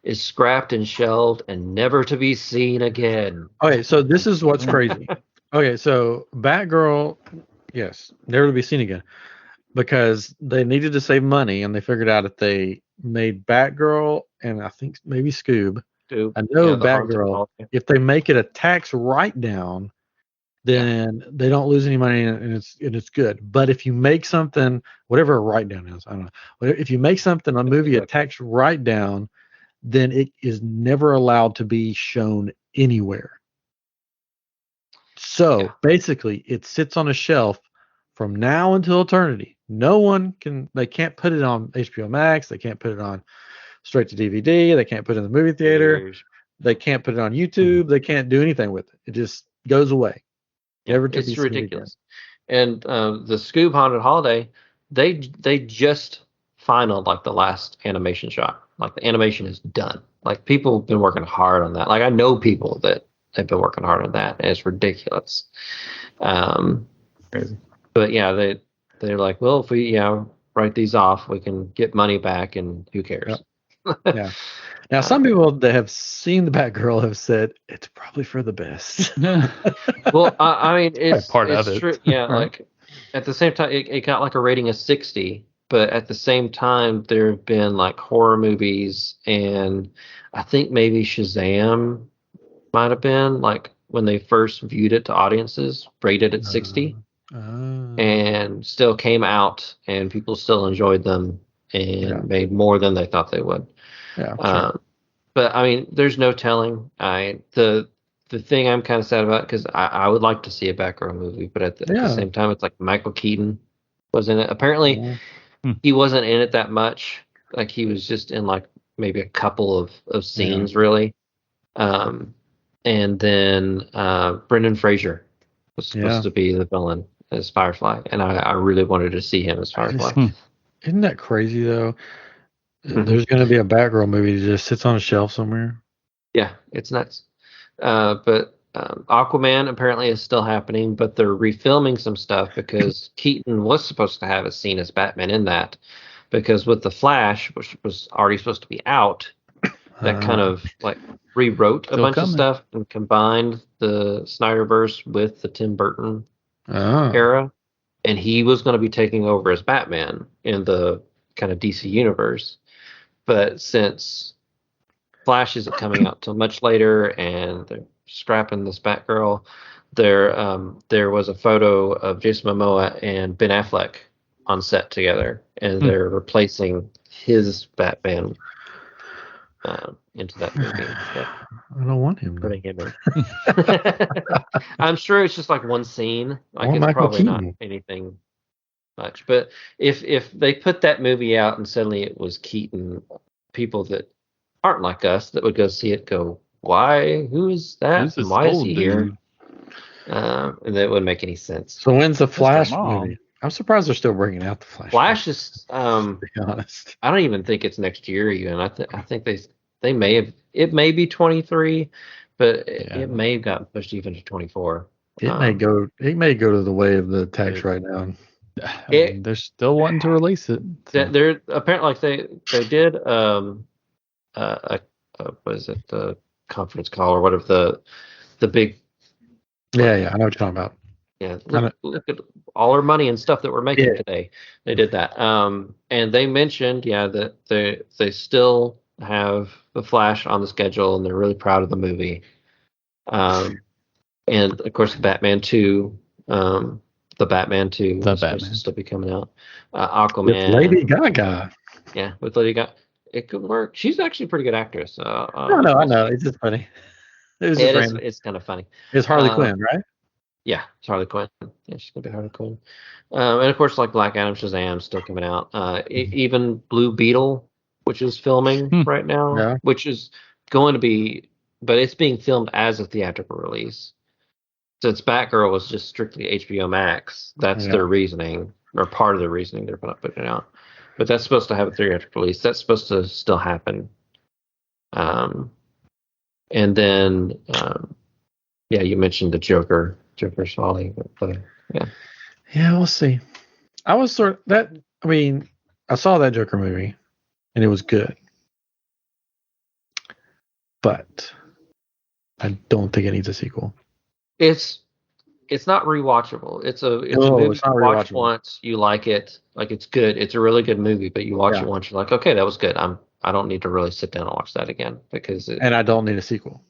is scrapped and shelved and never to be seen again. Okay, so this is what's crazy. Okay, so Batgirl, yes, never to be seen again, because they needed to save money, and they figured out if they made Batgirl and I think maybe Scoob. I know Batgirl. If they make it a tax write-down, then they don't lose any money, and it's good. But if you make something, whatever a write-down is, I don't know. If you make something, a movie, a tax write-down, then it is never allowed to be shown anywhere. So basically, it sits on a shelf from now until eternity. They can't put it on HBO Max. They can't put it on straight to DVD. They can't put it in the movie theater. They can't put it on YouTube. They can't do anything with it. It just goes away. It's ridiculous. And the Scoob Haunted Holiday, they just finalized like the last animation shot. Like the animation is done. Like people have been working hard on that. Like I know people that have been working hard on that, and it's ridiculous. Crazy. But yeah, they're like, well, if we write these off, we can get money back, and who cares? Yep. Yeah. Now, some people that have seen the Batgirl have said it's probably for the best. Well, I mean, it's part of it. True. Yeah, like at the same time, it got like a rating of 60. But at the same time, there have been like horror movies, and I think maybe Shazam might have been like when they first viewed it to audiences, rated at 60, and still came out, and people still enjoyed them and made more than they thought they would. Yeah. Sure. But I mean, there's no telling. The thing I'm kind of sad about, because I would like to see a Batgirl movie, but at the same time, it's like Michael Keaton was in it. Apparently, he wasn't in it that much. Like he was just in like maybe a couple of scenes, really. And then Brendan Fraser was supposed to be the villain as Firefly, and I really wanted to see him as Firefly. Isn't that crazy though? There's going to be a Batgirl movie that just sits on a shelf somewhere. Yeah, it's nuts. But Aquaman apparently is still happening, but they're refilming some stuff because Keaton was supposed to have a scene as Batman in that, because with The Flash, which was already supposed to be out, that kind of like rewrote a bunch of stuff and combined the Snyderverse with the Tim Burton era, and he was going to be taking over as Batman in the kind of DC universe. But since Flash isn't coming out till much later, and they're scrapping this Batgirl, there was a photo of Jason Momoa and Ben Affleck on set together, and they're replacing his Batman into that movie. I don't want him. Putting him in. I'm sure it's just like one scene. Like it's Michael probably Keaton. not anything much. But if they put that movie out and suddenly it was Keaton, people that aren't like us that would go see it go, why? Who is that? And why is he here? And that wouldn't make any sense. So when's the Flash movie? I'm surprised they're still bringing out the Flash. Flash is, to be honest. I don't even think it's next year even. I think they may have. It may be 23, but it may have gotten pushed even to 24. It may go. It may go to the way of the tax right now. I mean, they're still wanting to release it. So. They're apparently like they did what is it, the conference call or whatever, the big. Yeah, I know what you're talking about. Yeah, look at all our money and stuff that we're making today. They did that. And they mentioned, that they still have the Flash on the schedule, and they're really proud of the movie. And of course, Batman 2, is supposed to still be coming out. Aquaman. With Lady Gaga. Yeah, with Lady Gaga. It could work. She's actually a pretty good actress. I know. It's just funny. It's kind of funny. It's Harley Quinn, right? Yeah, it's Harley Quinn. Yeah, she's gonna be Harley Quinn. And of course, like Black Adam, Shazam still coming out. Even Blue Beetle, which is filming right now, which is going to be but it's being filmed as a theatrical release. Since Batgirl was just strictly HBO Max, that's their reasoning, or part of the reasoning they're not putting it out. But that's supposed to have a theatrical release. That's supposed to still happen. And then, you mentioned the Joker's Folly. But, yeah, we'll see. I saw that Joker movie, and it was good, but I don't think it needs a sequel. It's not rewatchable. It's a movie you watch once, you like it, like it's good. It's a really good movie, but you watch it once, you're like, okay, that was good. I don't need to really sit down and watch that again and I don't need a sequel.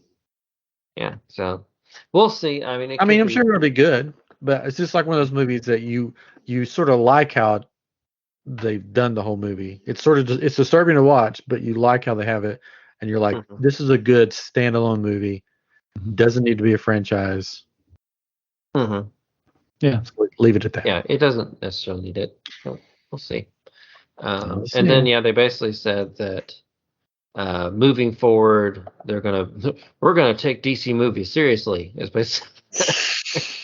Yeah, so we'll see. I mean, I'm sure it'll be good, but it's just like one of those movies that you sort of like how they've done the whole movie. It's sort of it's disturbing to watch, but you like how they have it, and you're like, this is a good standalone movie. Doesn't need to be a franchise. Mm-hmm. Yeah, so leave it at that. Yeah, it doesn't necessarily need it. So we'll see. And then they basically said that moving forward, we're gonna take DC movies seriously, is basically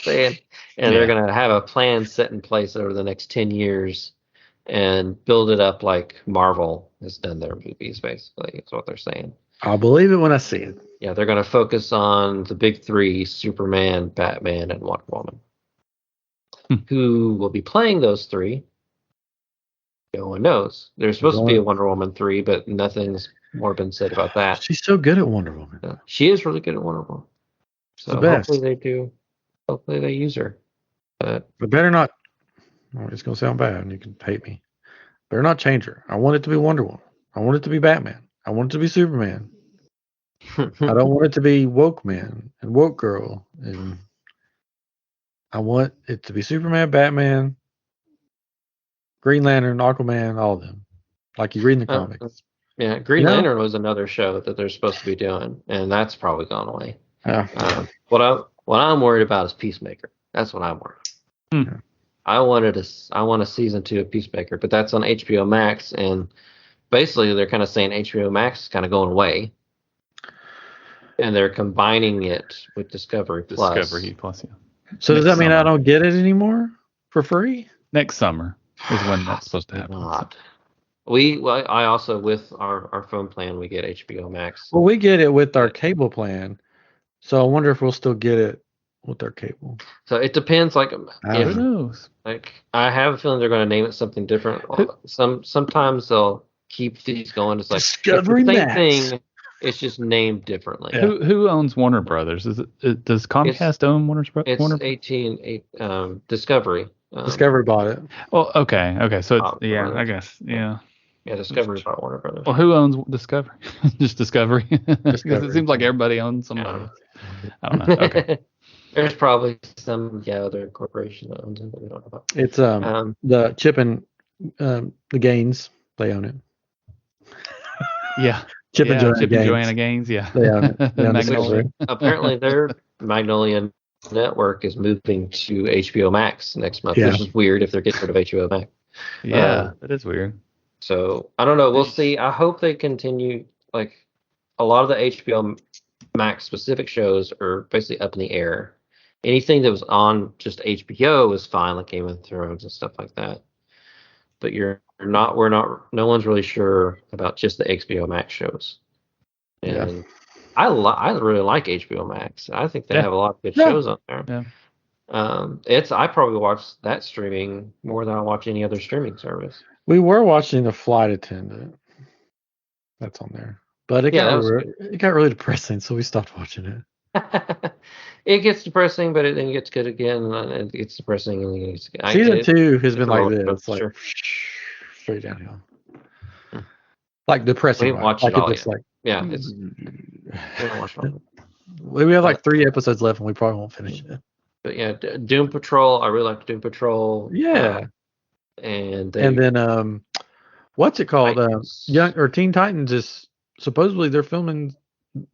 saying, and they're gonna have a plan set in place over the next 10 years and build it up like Marvel has done their movies. Basically, is what they're saying. I'll believe it when I see it. Yeah, they're gonna focus on the big three: Superman, Batman, and Wonder Woman. Who will be playing those three? No one knows. There's supposed to be a Wonder Woman 3, but nothing's more been said about that. She's so good at Wonder Woman. She is really good at Wonder Woman. So hopefully they do. Hopefully they use her. But better not. It's going to sound bad and you can hate me. Better not change her. I want it to be Wonder Woman. I want it to be Batman. I want it to be Superman. I don't want it to be Woke Man and Woke Girl. And I want it to be Superman, Batman, Green Lantern, Aquaman, all of them. Like you read in the comics. Yeah, Green Lantern was another show that they're supposed to be doing, and that's probably gone away. Yeah. What I'm worried about is Peacemaker. That's what I'm worried about. I want a season 2 of Peacemaker, but that's on HBO Max, and basically they're kind of saying HBO Max is kind of going away, and they're combining it with Discovery Plus. Discovery Plus, yeah. So does that mean I don't get it anymore for free? Next summer is when that's supposed to happen. Not. I also, with our phone plan, we get HBO Max. Well, we get it with our cable plan, so I wonder if we'll still get it with our cable. So it depends. Like, who knows? Like, I have a feeling they're going to name it something different. Sometimes they'll keep these going. It's like Discovery it's the same Max. thing. It's just named differently. Yeah. Who owns Warner Brothers? Does Comcast own Warner Brothers? It's Discovery. Discovery bought it. Well, okay. So it's, I guess, yeah. Yeah, Discovery bought Warner Brothers. Well, who owns Discovery? Just Discovery? Because it seems like everybody owns somebody. Yeah. I don't know. Okay. There's probably some other corporation that owns it that we don't know about. It's the Chip and the Gaines. They own it. Yeah. Chip and Joanna Gaines. Yeah. They own it. Magnolia. Apparently, their Magnolia network is moving to HBO Max next month, which is weird if they're getting rid of HBO Max. Yeah, that is weird. So I don't know. We'll see. I hope they continue. Like, a lot of the HBO Max specific shows are basically up in the air. Anything that was on just HBO is fine, like Game of Thrones and stuff like that. But no one's really sure about just the HBO Max shows. And I really like HBO Max. I think they have a lot of good shows on there. Yeah. I probably watch that streaming more than I watch any other streaming service. We were watching The Flight Attendant. That's on there. But it got really depressing, so we stopped watching it. It gets depressing, but then it gets good again, and it gets depressing, and it gets good. Season 2 has been like this. It's like straight downhill. Like depressing. We didn't watch it all yet. We have like 3 episodes left, and we probably won't finish it. But yeah, Doom Patrol. I really like Doom Patrol. Yeah. And then what's it called? Teen Titans is supposedly they're filming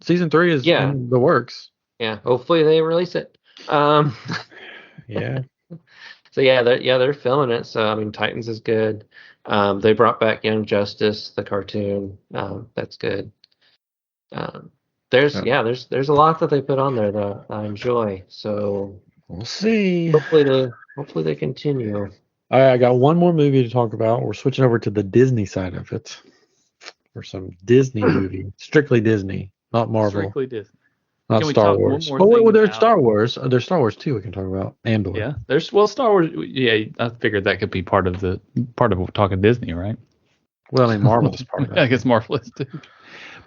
season 3 is in the works. Yeah, hopefully they release it. Yeah. So they're filming it. So I mean, Titans is good. They brought back Young Justice, the cartoon. That's good. there's a lot that they put on there that I enjoy. So We'll see. hopefully they continue. All right, I got one more movie to talk about. We're switching over to the Disney side of it for some Disney movie, strictly Disney, not Marvel, Strictly Disney. not Can we Star talk one Wars. more Oh wait, thing well, there's about- Star Wars. There's Star Wars too. We can talk about Andor. Yeah, there's Star Wars. Yeah, I figured that could be part of talking Disney, right? Well, I mean Marvel's part of that. I guess Marvel is too.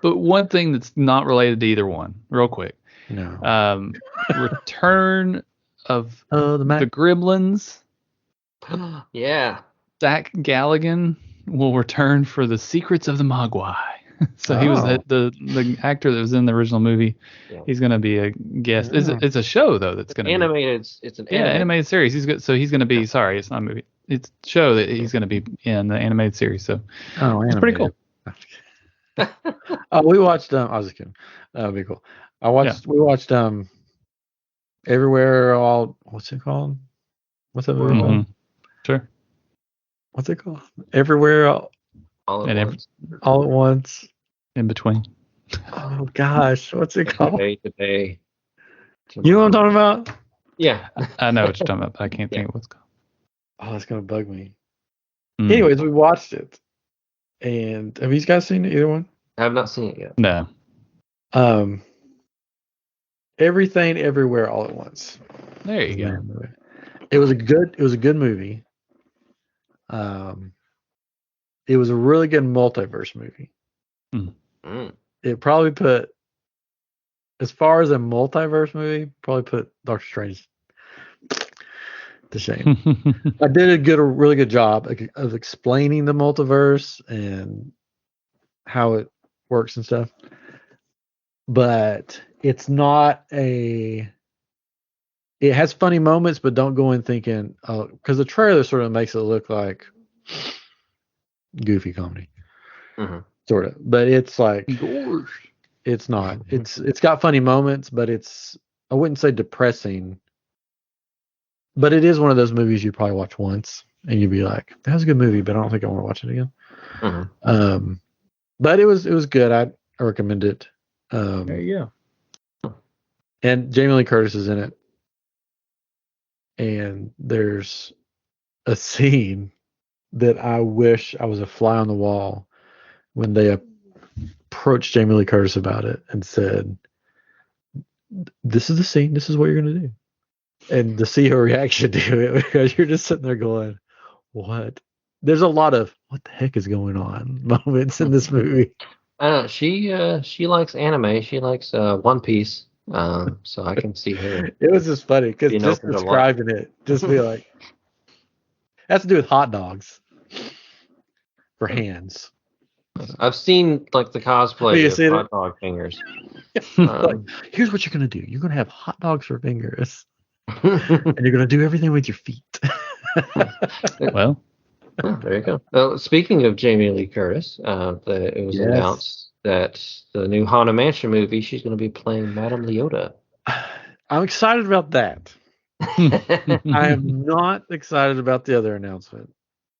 But one thing that's not related to either one, real quick. No. Return of the the Gremlins. Yeah. Zach Galligan will return for the Secrets of the Mogwai. So he was the actor that was in the original movie. Yeah. He's going to be a guest. Yeah. It's a show though that's going to animated. It's an animated series. He's going to be. Sorry, it's not a movie. It's a show that he's going to be in the animated series. So it's pretty cool. We watched. I was just kidding. That would be cool. We watched Everywhere All. What's it called? What's that movie called? Sure. What's it called? Everywhere All at Once. All at Once. In Between. Oh gosh, what's it called? Today. You know what I'm talking about? Yeah. I know what you're talking about, but I can't think of what's called. Oh, that's gonna bug me. Anyways, we watched it. And have you guys seen it, either one? I have not seen it yet. No. Everything Everywhere All at Once. There you go. It was a good movie. It was a really good multiverse movie. It probably put, as far as a multiverse movie, probably put Doctor Strange to shame. I did a really good job of explaining the multiverse and how it works and stuff. But it's not it has funny moments, but don't go in thinking, because the trailer sort of makes it look like goofy comedy. Sort of. But it's like, it's not. It's got funny moments, but I wouldn't say depressing. But it is one of those movies you probably watch once and you'd be like, that was a good movie, but I don't think I want to watch it again. But it was good. I recommend it. There you go. And Jamie Lee Curtis is in it. And there's a scene that I wish I was a fly on the wall when they approached Jamie Lee Curtis about it and said, this is the scene. This is what you're going to do. And to see her reaction to it, because you're just sitting there going, what? There's a lot of what the heck is going on moments in this movie. I don't know. She likes anime. She likes One Piece. So I can see her. It was just funny because just describing it, just be like, has to do with hot dogs for hands. I've seen like the cosplay of hot dog fingers. Like, here's what you're gonna do. You're gonna have hot dogs for fingers, and you're gonna do everything with your feet. Well, there you go. Speaking of Jamie Lee Curtis, it was announced that the new Haunted Mansion movie, she's going to be playing Madame Leota. I'm excited about that. I am not excited about the other announcement.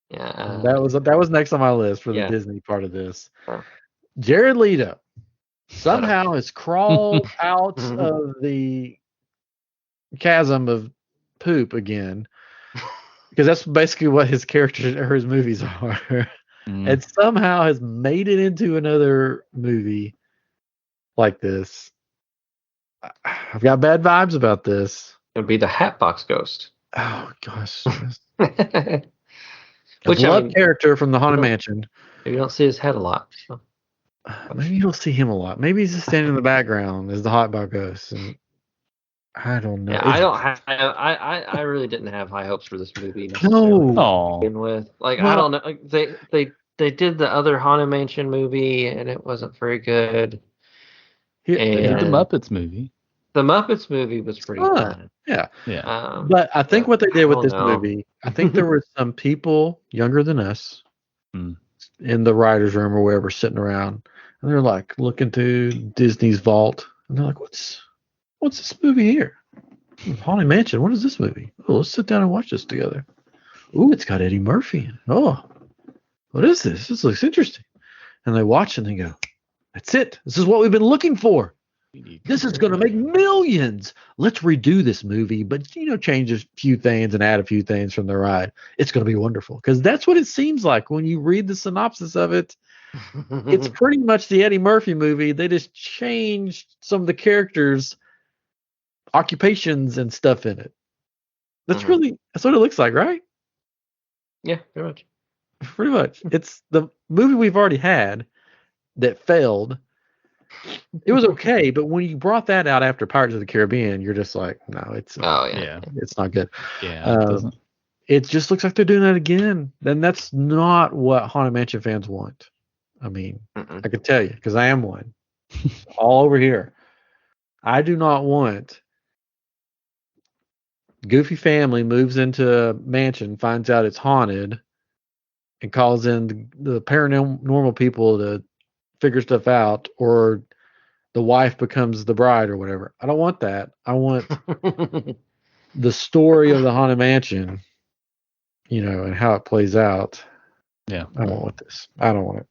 Yeah, that was next on my list for the Disney part of this. Jared Leto somehow has crawled out of the chasm of poop again, because that's basically what his characters or his movies are. And somehow has made it into another movie like this. I've got bad vibes about this. It'll be the Hatbox Ghost. Oh gosh. Which character from the Haunted Mansion. You don't see his head a lot. So. Maybe you don't see him a lot. Maybe he's just standing in the background as the Hatbox Ghost. And I don't know. Yeah, I really didn't have high hopes for this movie. No. With I don't know. They did the other Haunted Mansion movie and it wasn't very good. They did the Muppets movie. The Muppets movie was pretty good. Yeah. Yeah. But I think what they did with this movie, I think there were some people younger than us in the writer's room or wherever sitting around, and they're like looking to Disney's vault, and they're like, What's this movie here? Haunted Mansion. What is this movie? Oh, let's sit down and watch this together. Ooh, it's got Eddie Murphy. Oh, what is this? This looks interesting. And they watch and they go, that's it. This is what we've been looking for. This is going to make millions. Let's redo this movie, but change a few things and add a few things from the ride. It's going to be wonderful because that's what it seems like when you read the synopsis of it. It's pretty much the Eddie Murphy movie. They just changed some of the characters' occupations and stuff in it. That's what it looks like, right? Yeah, pretty much. Pretty much. It's the movie we've already had that failed. It was okay, but when you brought that out after Pirates of the Caribbean, you're just like, no, it's it's not good. Yeah, it doesn't. It just looks like they're doing that again. Then that's not what Haunted Mansion fans want. I mean, I can tell you because I am one. All over here. I do not want Goofy family moves into a mansion, finds out it's haunted, and calls in the paranormal people to figure stuff out, or the wife becomes the bride or whatever. I don't want that. I want the story of the Haunted Mansion, and how it plays out. Yeah. I don't want this. I don't want it.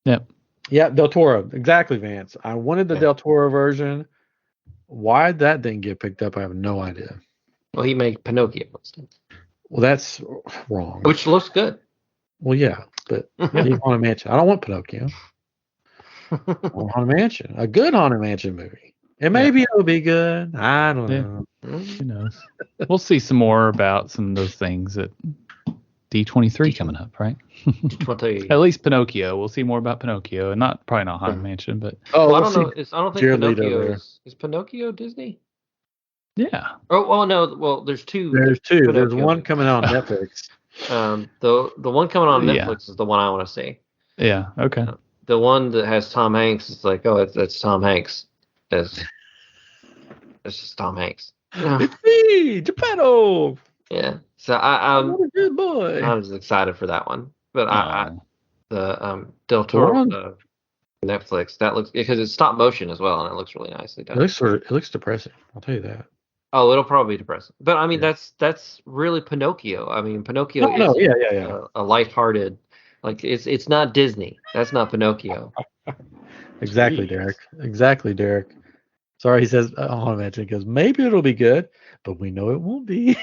Yep. Yeah, Del Toro. Exactly, Vance. I wanted the Del Toro version. Why that didn't get picked up, I have no idea. Well, he made Pinocchio instead. Well, that's wrong. Which looks good. Well, yeah, but he's Haunted Mansion. I don't want Pinocchio. I want Haunted Mansion. A good Haunted Mansion movie. And maybe it'll be good. I don't know. Who knows? We'll see some more about some of those things at D23 coming up, right? At least Pinocchio. We'll see more about Pinocchio, and probably not Haunted Mansion, but I don't know. I don't think Jared Pinocchio Leto is Pinocchio Disney. yeah. Oh, well, no. Well, there's two. There's two. Pinocchio There's one movies. coming out on Netflix. The one coming on Netflix is the one I want to see. Yeah. Okay. The one that has Tom Hanks is like, that's Tom Hanks. It's just Tom Hanks. It's me, Geppetto. Yeah. So I'm What a good boy. I was excited for that one, but the Del Toro Netflix that looks because it's stop motion as well, and it looks really nicely done. It looks depressing. I'll tell you that. Oh, it'll probably be depressing, but I mean that's really Pinocchio. I mean Pinocchio is a lighthearted, like it's not Disney. That's not Pinocchio. Exactly, Derek. Exactly, Derek. Sorry, he says, I want to mention, because maybe it'll be good, but we know it won't be.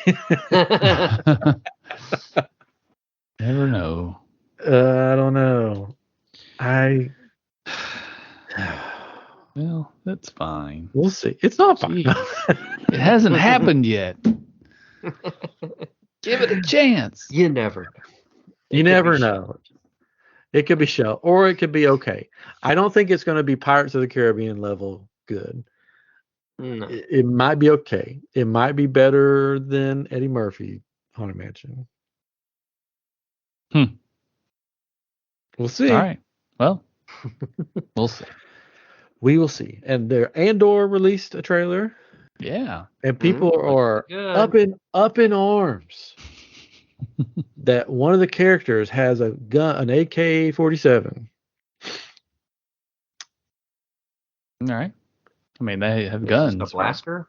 Never know. I don't know. Well, that's fine. We'll see. It's not fine. It hasn't happened yet. Give it a chance. You never know. You never know. It could be shell, or it could be okay. I don't think it's going to be Pirates of the Caribbean level good. No. It might be okay. It might be better than Eddie Murphy Haunted Mansion. We'll see. All right. Well, we'll see. We will see. And Andor released a trailer. Yeah. And people are up in arms that one of the characters has a gun, an AK-47. All right. I mean, they have guns. A blaster?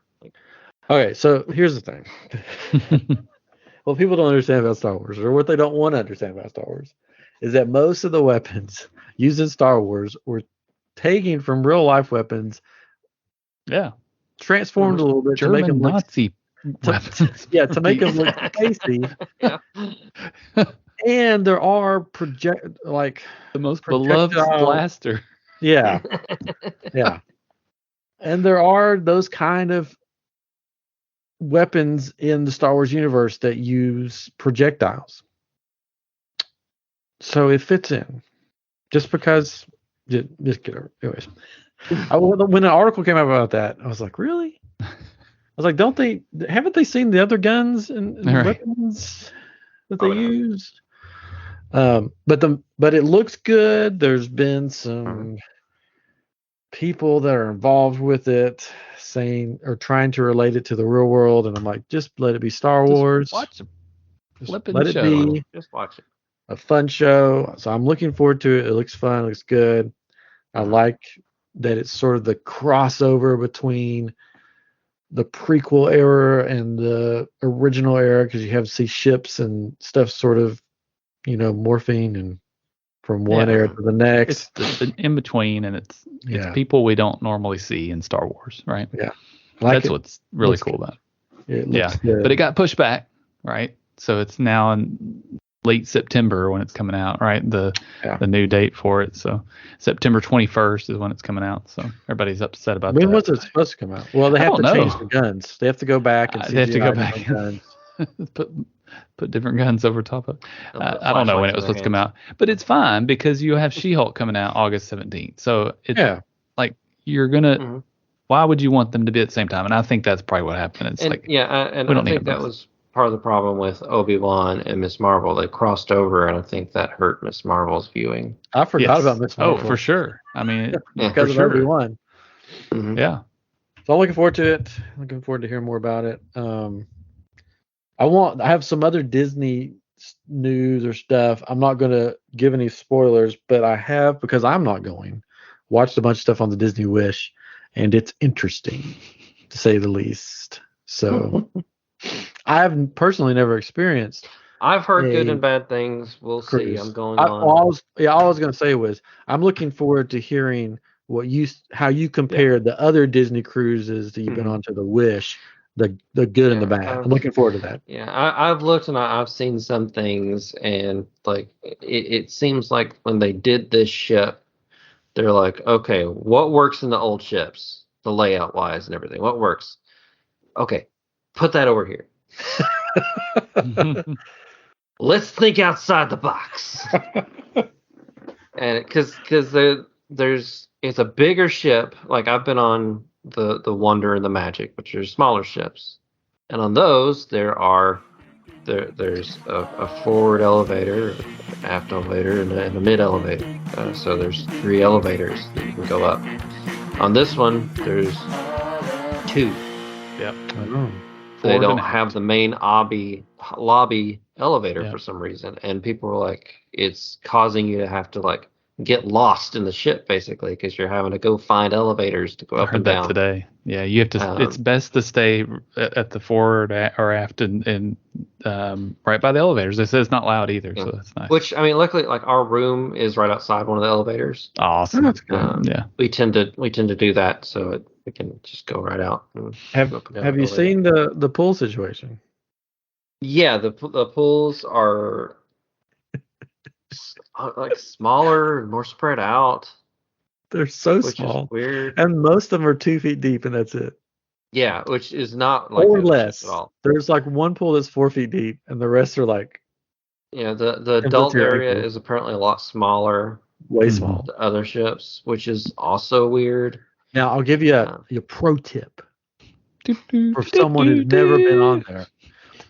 Okay, so here's the thing. What people don't understand about Star Wars, or what they don't want to understand about Star Wars, is that most of the weapons used in Star Wars were taken from real life weapons. Yeah. Transformed a little bit German to make them look Nazi weapons. Yeah, to make them look tasty. Yeah. And there are the most beloved blaster. Yeah. Yeah. And there are those kind of weapons in the Star Wars universe that use projectiles. So it fits in. Just because just get over. Anyways. When an article came out about that, I was like, really? I was like, haven't they seen the other guns and weapons that they used? But it looks good. There's been some people that are involved with it saying or trying to relate it to the real world, and I'm like, just let it be Star Wars. Watch Let it be just watch it. A fun show. So I'm looking forward to it. It looks fun. It looks good. I like that it's sort of the crossover between the prequel era and the original era, because you have to see ships and stuff sort of, morphing and from one era to the next. It's in between, and it's Yeah. people we don't normally see in Star Wars, right? Yeah. That's what's really cool about it. Looks good. But it got pushed back, right? So it's now in late September when it's coming out, right? The new date for it. So September 21st is when it's coming out. So everybody's upset about that. When was it supposed to come out? Well, they have to change the know. guns. They have to go back and they have to go CGI back guns. put different guns over top of it. I don't know when it was supposed to come out, but it's fine because you have She-Hulk coming out August 17th. So it's like you're gonna. Why would you want them to be at the same time? And I think that's probably what happened. It's and, like I think that was part of the problem with Obi-Wan and Miss Marvel. They crossed over, and I think that hurt Miss Marvel's viewing. I forgot about Miss Marvel. Oh, for sure. I mean, because of Obi-Wan. Mm-hmm. Yeah. So I'm looking forward to it. Looking forward to hearing more about it. I have some other Disney news or stuff. I'm not going to give any spoilers, but I have, because I'm not going, watched a bunch of stuff on the Disney Wish, and it's interesting, to say the least. So I have personally never experienced. I've heard good and bad things. We'll see. I'm going on. All I was going to say was I'm looking forward to hearing how you compare the other Disney cruises that you've been on to the Wish, the good and the bad. I'm looking forward to that. Yeah, I've looked and I've seen some things, and like it seems like when they did this ship, they're like, okay, what works in the old ships, the layout wise and everything? What works? Okay, put that over here. Let's think outside the box. And because it's a bigger ship. Like I've been on the Wonder and the Magic, which are smaller ships, and on those there's a forward elevator, an aft elevator, and a mid elevator. So there's 3 elevators that you can go up. On this one, there's 2. Yep. They don't have the main lobby elevator for some reason, and people were like, it's causing you to have to like get lost in the ship basically because you're having to go find elevators to go up and down. Today, yeah, you have to. It's best to stay at the forward or aft and right by the elevators. They say it's not loud either, so that's nice. Which I mean, luckily, like our room is right outside one of the elevators. Awesome. That's good. Yeah, we tend to do that so we can just go right out. Have you seen the pool situation? Yeah, the pools are like smaller and more spread out. They're so which small, is weird, and most of them are 2 feet deep, and that's it. Yeah, which is not like or less. At all. There's like one pool that's 4 feet deep, and the rest are like. Yeah, the adult area is apparently a lot smaller. Way small. The other ships, which is also weird. Now I'll give you a pro tip for someone who's never been on there.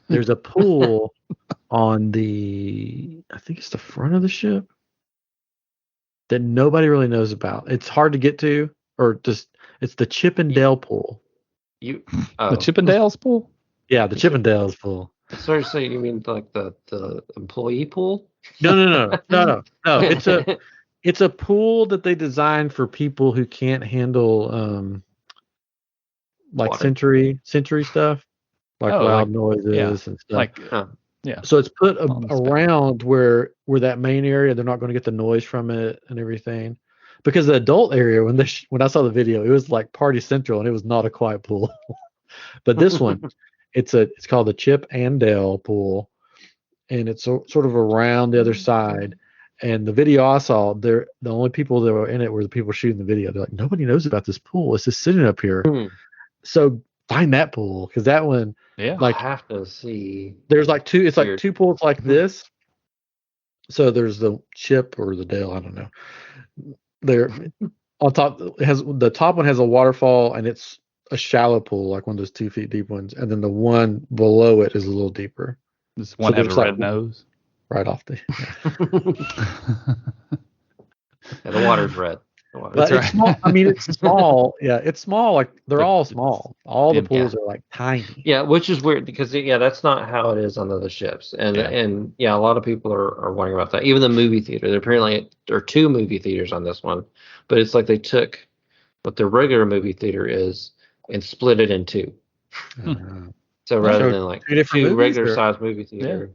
There's a pool on I think it's the front of the ship that nobody really knows about. It's hard to get to, or just it's the Chip and Dale pool. The Chippendales pool? Yeah, the Chippendales pool. Sorry, so you mean like the employee pool? No. It's a pool that they designed for people who can't handle like water. sensory stuff, like loud noises and stuff. Like So it's put around where that main area, they're not going to get the noise from it and everything. Because the adult area, when I saw the video, it was like Party Central, and it was not a quiet pool. But this one, it's called the Chip and Dale pool, and it's sort of around the other side. And the video I saw, the only people that were in it were the people shooting the video. They're like, nobody knows about this pool. It's just sitting up here. So find that pool, because that one, like, I have to see. There's like two. It's like 2 pools like this. So there's the Chip or the Dale, I don't know. There on top, the top one has a waterfall, and it's a shallow pool, like one of those 2 feet deep ones, and then the one below it is a little deeper. This one has a red nose. Right off the. The water's red. But it's small. I mean, it's small. Yeah, it's small. Like they're all small. All the pools are like tiny. Yeah, which is weird because that's not how it is on the other ships. And a lot of people are wondering about that. Even the movie theater. There are 2 movie theaters on this one, but it's like they took what the regular movie theater is and split it in 2. So rather than like 2 regular size movie theater.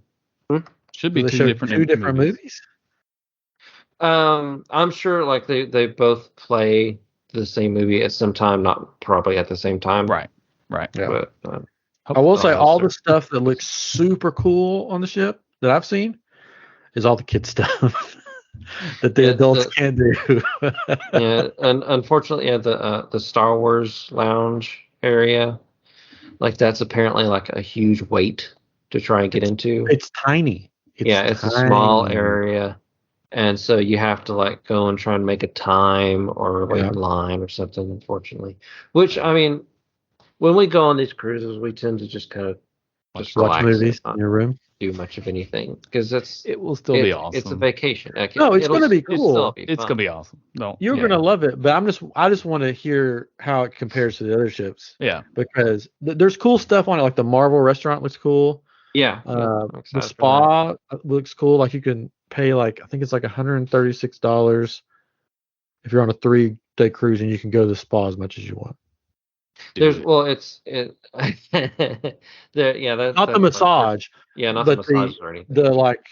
Should be 2 different movies. I'm sure like they both play the same movie at some time, not probably at the same time. Right. Yeah. But I will say all sir. the stuff that looks super cool on the ship that I've seen is all the kid stuff that the adults can't do. Yeah, and unfortunately, yeah, the Star Wars lounge area, like that's apparently like a huge wait to try and get into. It's tiny. It's a small area, and so you have to like go and try and make a time or wait in line or something. Unfortunately, which I mean, when we go on these cruises, we tend to just kind of just watch relax movies in your room. Do much of anything because it will still be awesome. It's a vacation. Like, no, it's going to be cool. It's going to be awesome. No, you're going to love it. But I just want to hear how it compares to the other ships. Yeah, because there's cool stuff on it. Like the Marvel restaurant looks cool. Yeah, the spa looks cool. Like you can pay like I think it's like $136 if you're on a 3-day cruise, and you can go to the spa as much as you want. There's that's not the massage. Not the massage or anything. The like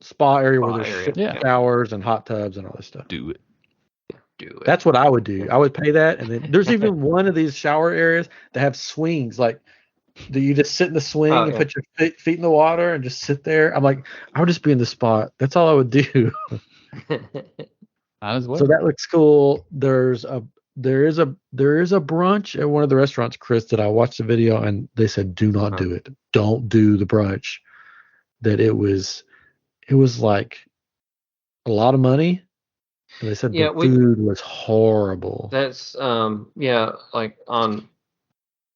spa area where there's showers and hot tubs and all this stuff. Do it. That's what I would do. I would pay that, and then there's even one of these shower areas that have swings. Like, do you just sit in the swing and put your feet in the water and just sit there? I'm like, I would just be in the spot. That's all I would do. As well. So that looks cool. There is a brunch at one of the restaurants, Chris, that I watched the video and they said do not do it. Don't do the brunch. That it was like a lot of money. And they said the food was horrible. That's like on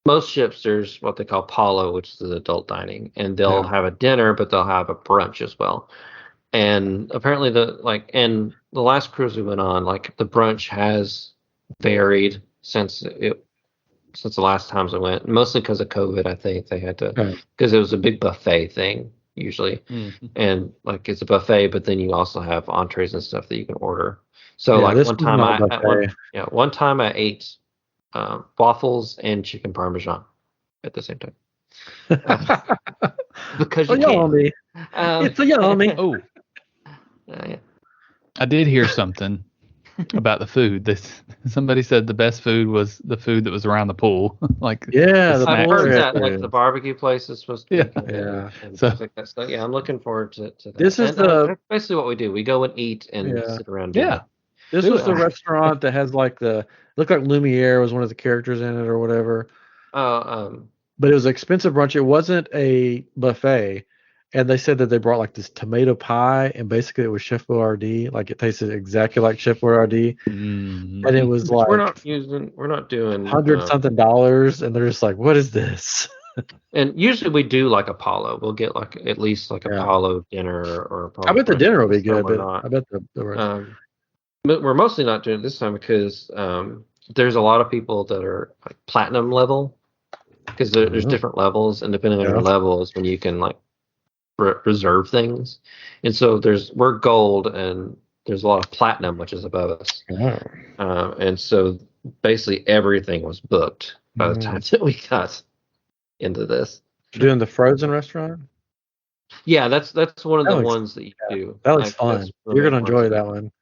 most ships there's what they call Palo, which is the adult dining, and they'll have a dinner, but they'll have a brunch as well. And apparently the last cruise we went on, like the brunch has varied since the last times I went, mostly because of COVID. I think they had to, because it was a big buffet thing usually, and like it's a buffet, but then you also have entrees and stuff that you can order. So like one time I ate waffles and chicken parmesan at the same time. Because you yummy. It's a yummy. Oh, I did hear something about the food. Somebody said the best food was the food that was around the pool. Like I've heard that like the barbecue place is supposed to be and so like that stuff. I'm looking forward to that. This is basically what we do. We go and eat and sit around. This was the restaurant that has like looked like Lumiere was one of the characters in it or whatever. But it was an expensive brunch. It wasn't a buffet. And they said that they brought like this tomato pie, and basically it was Chef Boyardee. Like it tasted exactly like Chef Boyardee, and it was like we're not doing $100-something, and they're just like, what is this? And usually we do like Apollo. We'll get like at least like Apollo dinner or. I bet the dinner will be good, but I bet the rest. But we're mostly not doing it this time because there's a lot of people that are like platinum level, because there's different levels, and depending on your levels, when you can like reserve things, and so we're gold, and there's a lot of platinum, which is above us, and so basically everything was booked by the time that we got into this. Doing the Frozen restaurant? Yeah, that's one of the ones that you do. That looks fun. Really You're gonna enjoy that one,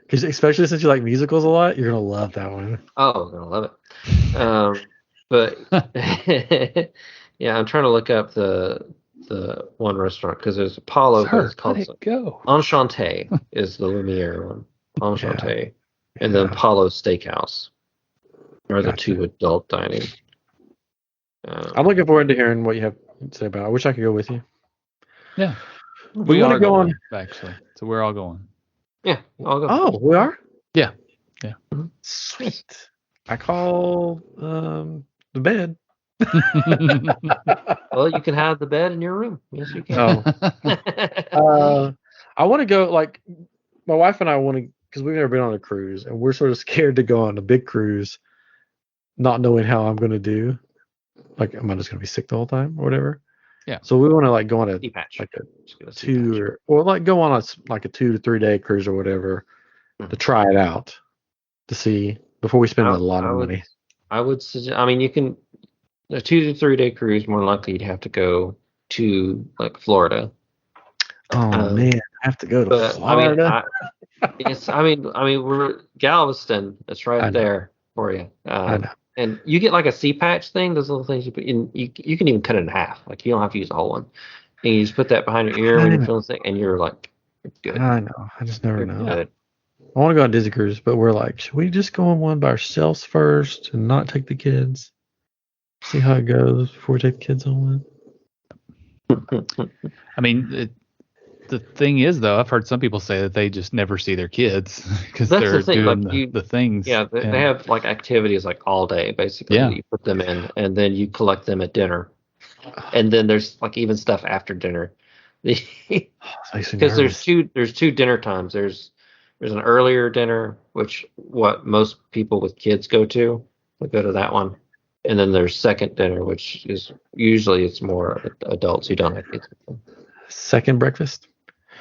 because especially since you like musicals a lot, you're gonna love that one. Oh, I'm gonna love it. But I'm trying to look up the one restaurant, because there's Apollo, but it's called Enchanté is the Lumiere one. Enchanté. And then Apollo Steakhouse are the two adult dining. I'm looking forward to hearing what you have to say about it. I wish I could go with you. Yeah. We want to go on, actually. So we're all going. Yeah, I'll go. Oh, we are? Yeah. Sweet. I call the bed. Well, you can have the bed in your room. Yes, you can. I want to go, like, my wife and I want to, because we've never been on a cruise, and we're sort of scared to go on a big cruise, not knowing how I'm going to do. Like, am I just going to be sick the whole time or whatever? Yeah. So we want to like go on a like a 2 or like go on a 2 to 3 day cruise or whatever to try it out, to see before we spend a lot of money. I would suggest. I mean, you can. A 2 to 3 day cruise, more likely you'd have to go to like Florida. Oh man, I have to go to But Florida. we're Galveston. It's I right know. there for you. I know. And you get like a C patch thing. Those little things you put in. You can even cut it in half. Like you don't have to use a whole one. And you just put that behind your ear when you're feeling sick, and you're like, you're good. I know. I just never You're know. good. I want to go on Disney Cruise, but we're like, should we just go on one by ourselves first and not take the kids? See how it goes before we take the kids on one. I mean, the thing is, though, I've heard some people say that they just never see their kids because That's they're the thing. doing Like the things. Yeah, they have like activities like all day basically. Yeah. That you put them in, and then you collect them at dinner, and then there's like even stuff after dinner. Because there's two dinner times. There's an earlier dinner, which what most people with kids go to. They go to that one, and then there's second dinner, which is usually it's more adults who don't have kids with them. Second breakfast.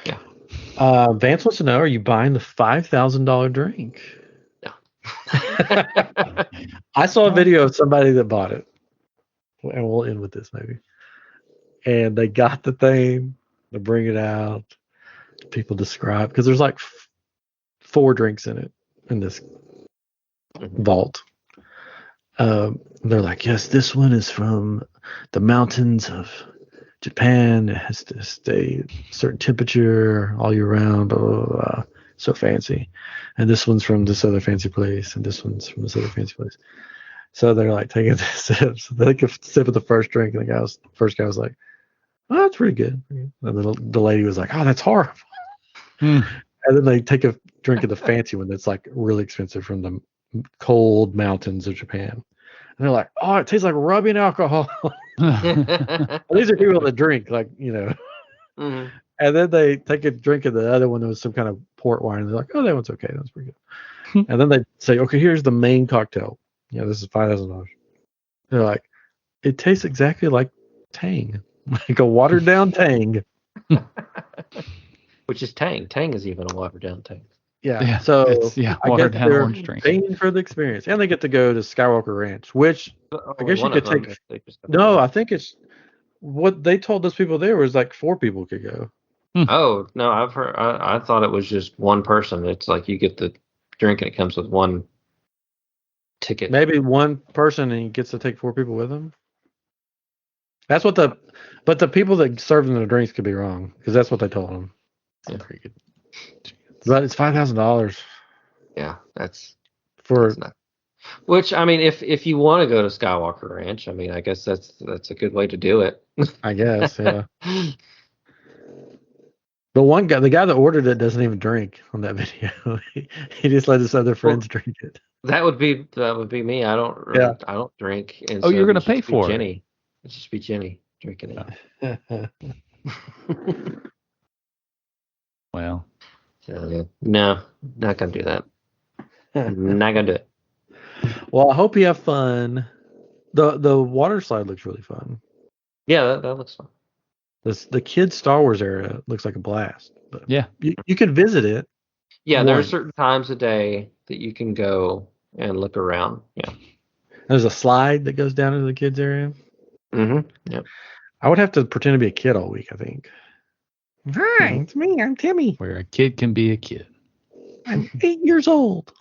Yeah. Vance wants to know: are you buying the $5,000 drink? No. I saw a video of somebody that bought it, and we'll end with this maybe. And they got the thing, they bring it out. People describe because there's like 4 drinks in it in this vault. They're like, yes, this one is from the mountains of Japan. It has to stay a certain temperature all year round. Blah, blah, blah. So fancy. And this one's from this other fancy place, and this one's from this other fancy place. So they're like taking sips. So they take a sip of the first drink, and the first guy was like, "Oh, that's pretty good." And then the lady was like, "Oh, that's horrible." And then they take a drink of the fancy one that's like really expensive from the cold mountains of Japan. And they're like, "Oh, it tastes like rubbing alcohol." These are people that drink, like, you know. Mm-hmm. And then they take a drink of the other one that was some kind of port wine. And they're like, "Oh, that one's okay. That's pretty good." And then they say, "Okay, here's the main cocktail. You know, this is $5,000. They're like, "It tastes exactly like Tang, like a watered down Tang." Which is Tang. Tang is even a watered down Tang. Yeah. So I watered guess down they're orange drink. paying for the experience, and they get to go to Skywalker Ranch, which I guess you could take. No, I think it's what they told those people there was like 4 people could go. Oh no, I've heard. I thought it was just one person. It's like you get the drink and it comes with one ticket. Maybe one person and he gets to take 4 people with him. That's what but the people that serve them the drinks could be wrong because that's what they told them. Yeah. Pretty good. But it's $5,000. Yeah, that's not. Which I mean, if you want to go to Skywalker Ranch, I mean, I guess that's a good way to do it. I guess, yeah. But the guy that ordered it doesn't even drink on that video. He just let his other friends drink it. That would be me. I don't drink. And you're gonna pay for Jenny. It. It'd just be Jenny drinking it. Well, no, not gonna do that. Not gonna do it. Well, I hope you have fun. The water slide looks really fun. Yeah, that looks fun. The kids Star Wars area looks like a blast. But yeah, you can visit it. Yeah, there are certain times a day that you can go and look around. Yeah, there's a slide that goes down into the kids area. Mm-hmm. Yep. I would have to pretend to be a kid all week, I think. Hi, it's me. I'm Timmy. Where a kid can be a kid. I'm 8 years old.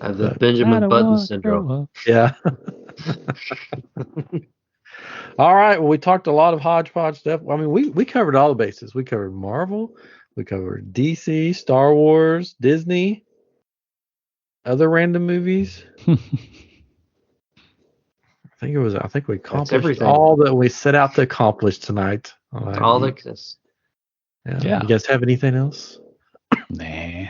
The Benjamin Button syndrome. Yeah. All right. Well, we talked a lot of hodgepodge stuff. I mean, we covered all the bases. We covered Marvel. We covered DC, Star Wars, Disney, other random movies. I think we accomplished all that we set out to accomplish tonight. All that exists. Yeah. You guys have anything else? Nah.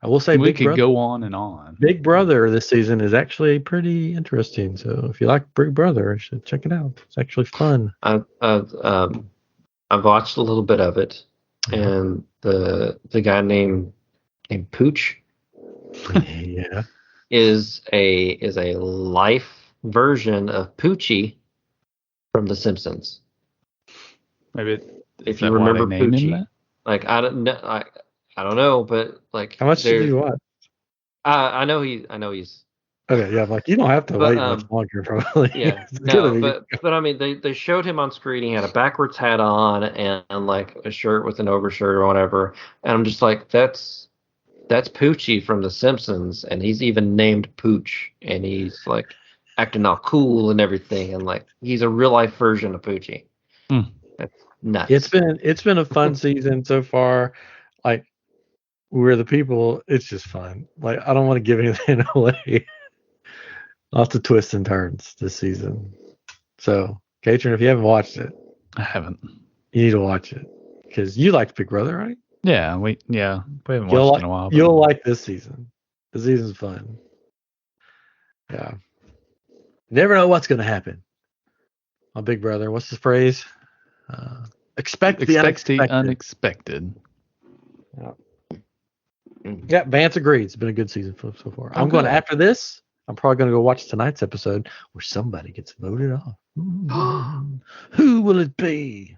I will say we could go on and on. Big Brother this season is actually pretty interesting. So if you like Big Brother, you should check it out. It's actually fun. I've watched a little bit of it, and the guy named Pooch, yeah, is a life version of Poochie from The Simpsons. Maybe if you remember Poochie, like I don't know, but like how much did you watch? I know he's Okay, yeah, like you don't have to But, wait much longer, probably. Yeah, It's gonna be. but I mean, they showed him on screen. He had a backwards hat on and like a shirt with an overshirt or whatever. And I'm just like, that's Poochie from The Simpsons, and he's even named Pooch, and he's like acting all cool and everything, and like he's a real life version of Poochie. Hmm. That's nuts. It's been a fun season so far. Like we're the people. It's just fun. Like I don't want to give anything away. Lots of twists and turns this season. So, Katrin, if you haven't watched it, I haven't. you need to watch it because you liked Big Brother, right? Yeah, we haven't watched it in a while. But You'll like this season. The season's fun. Yeah. You never know what's going to happen on Big Brother. What's the phrase? Expect the unexpected. Yeah, Vance agreed. It's been a good season so far. I'm going after this. I'm probably going to go watch tonight's episode where somebody gets voted off. Who will it be?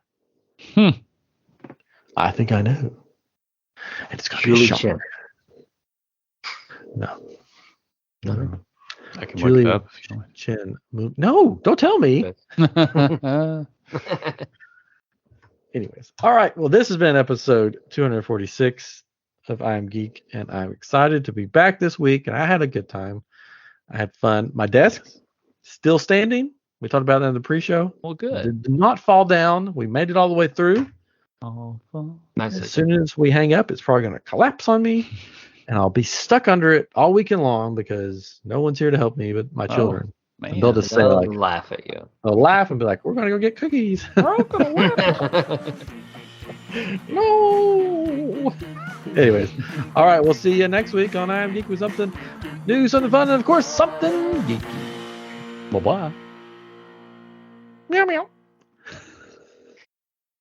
I think I know. And it's going to be Chen. No. I can Julie look it up if you want. Chen. No, don't tell me. Anyways. All right. Well, this has been episode 246 of I Am Geek, and I'm excited to be back this week, and I had a good time. I had fun. My desk's still standing. We talked about that in the pre-show. Well, good. It did not fall down. We made it all the way through. Nice. As soon as we hang up, it's probably going to collapse on me, and I'll be stuck under it all weekend long because no one's here to help me but my children. Man. And they'll just say, like, laugh at you. They'll laugh and be like, "We're going to go get cookies." We're going to win. No. Anyways, all right. We'll see you next week on I Am Geek with something new, something fun, and of course, something geeky. Bye bye. Meow meow.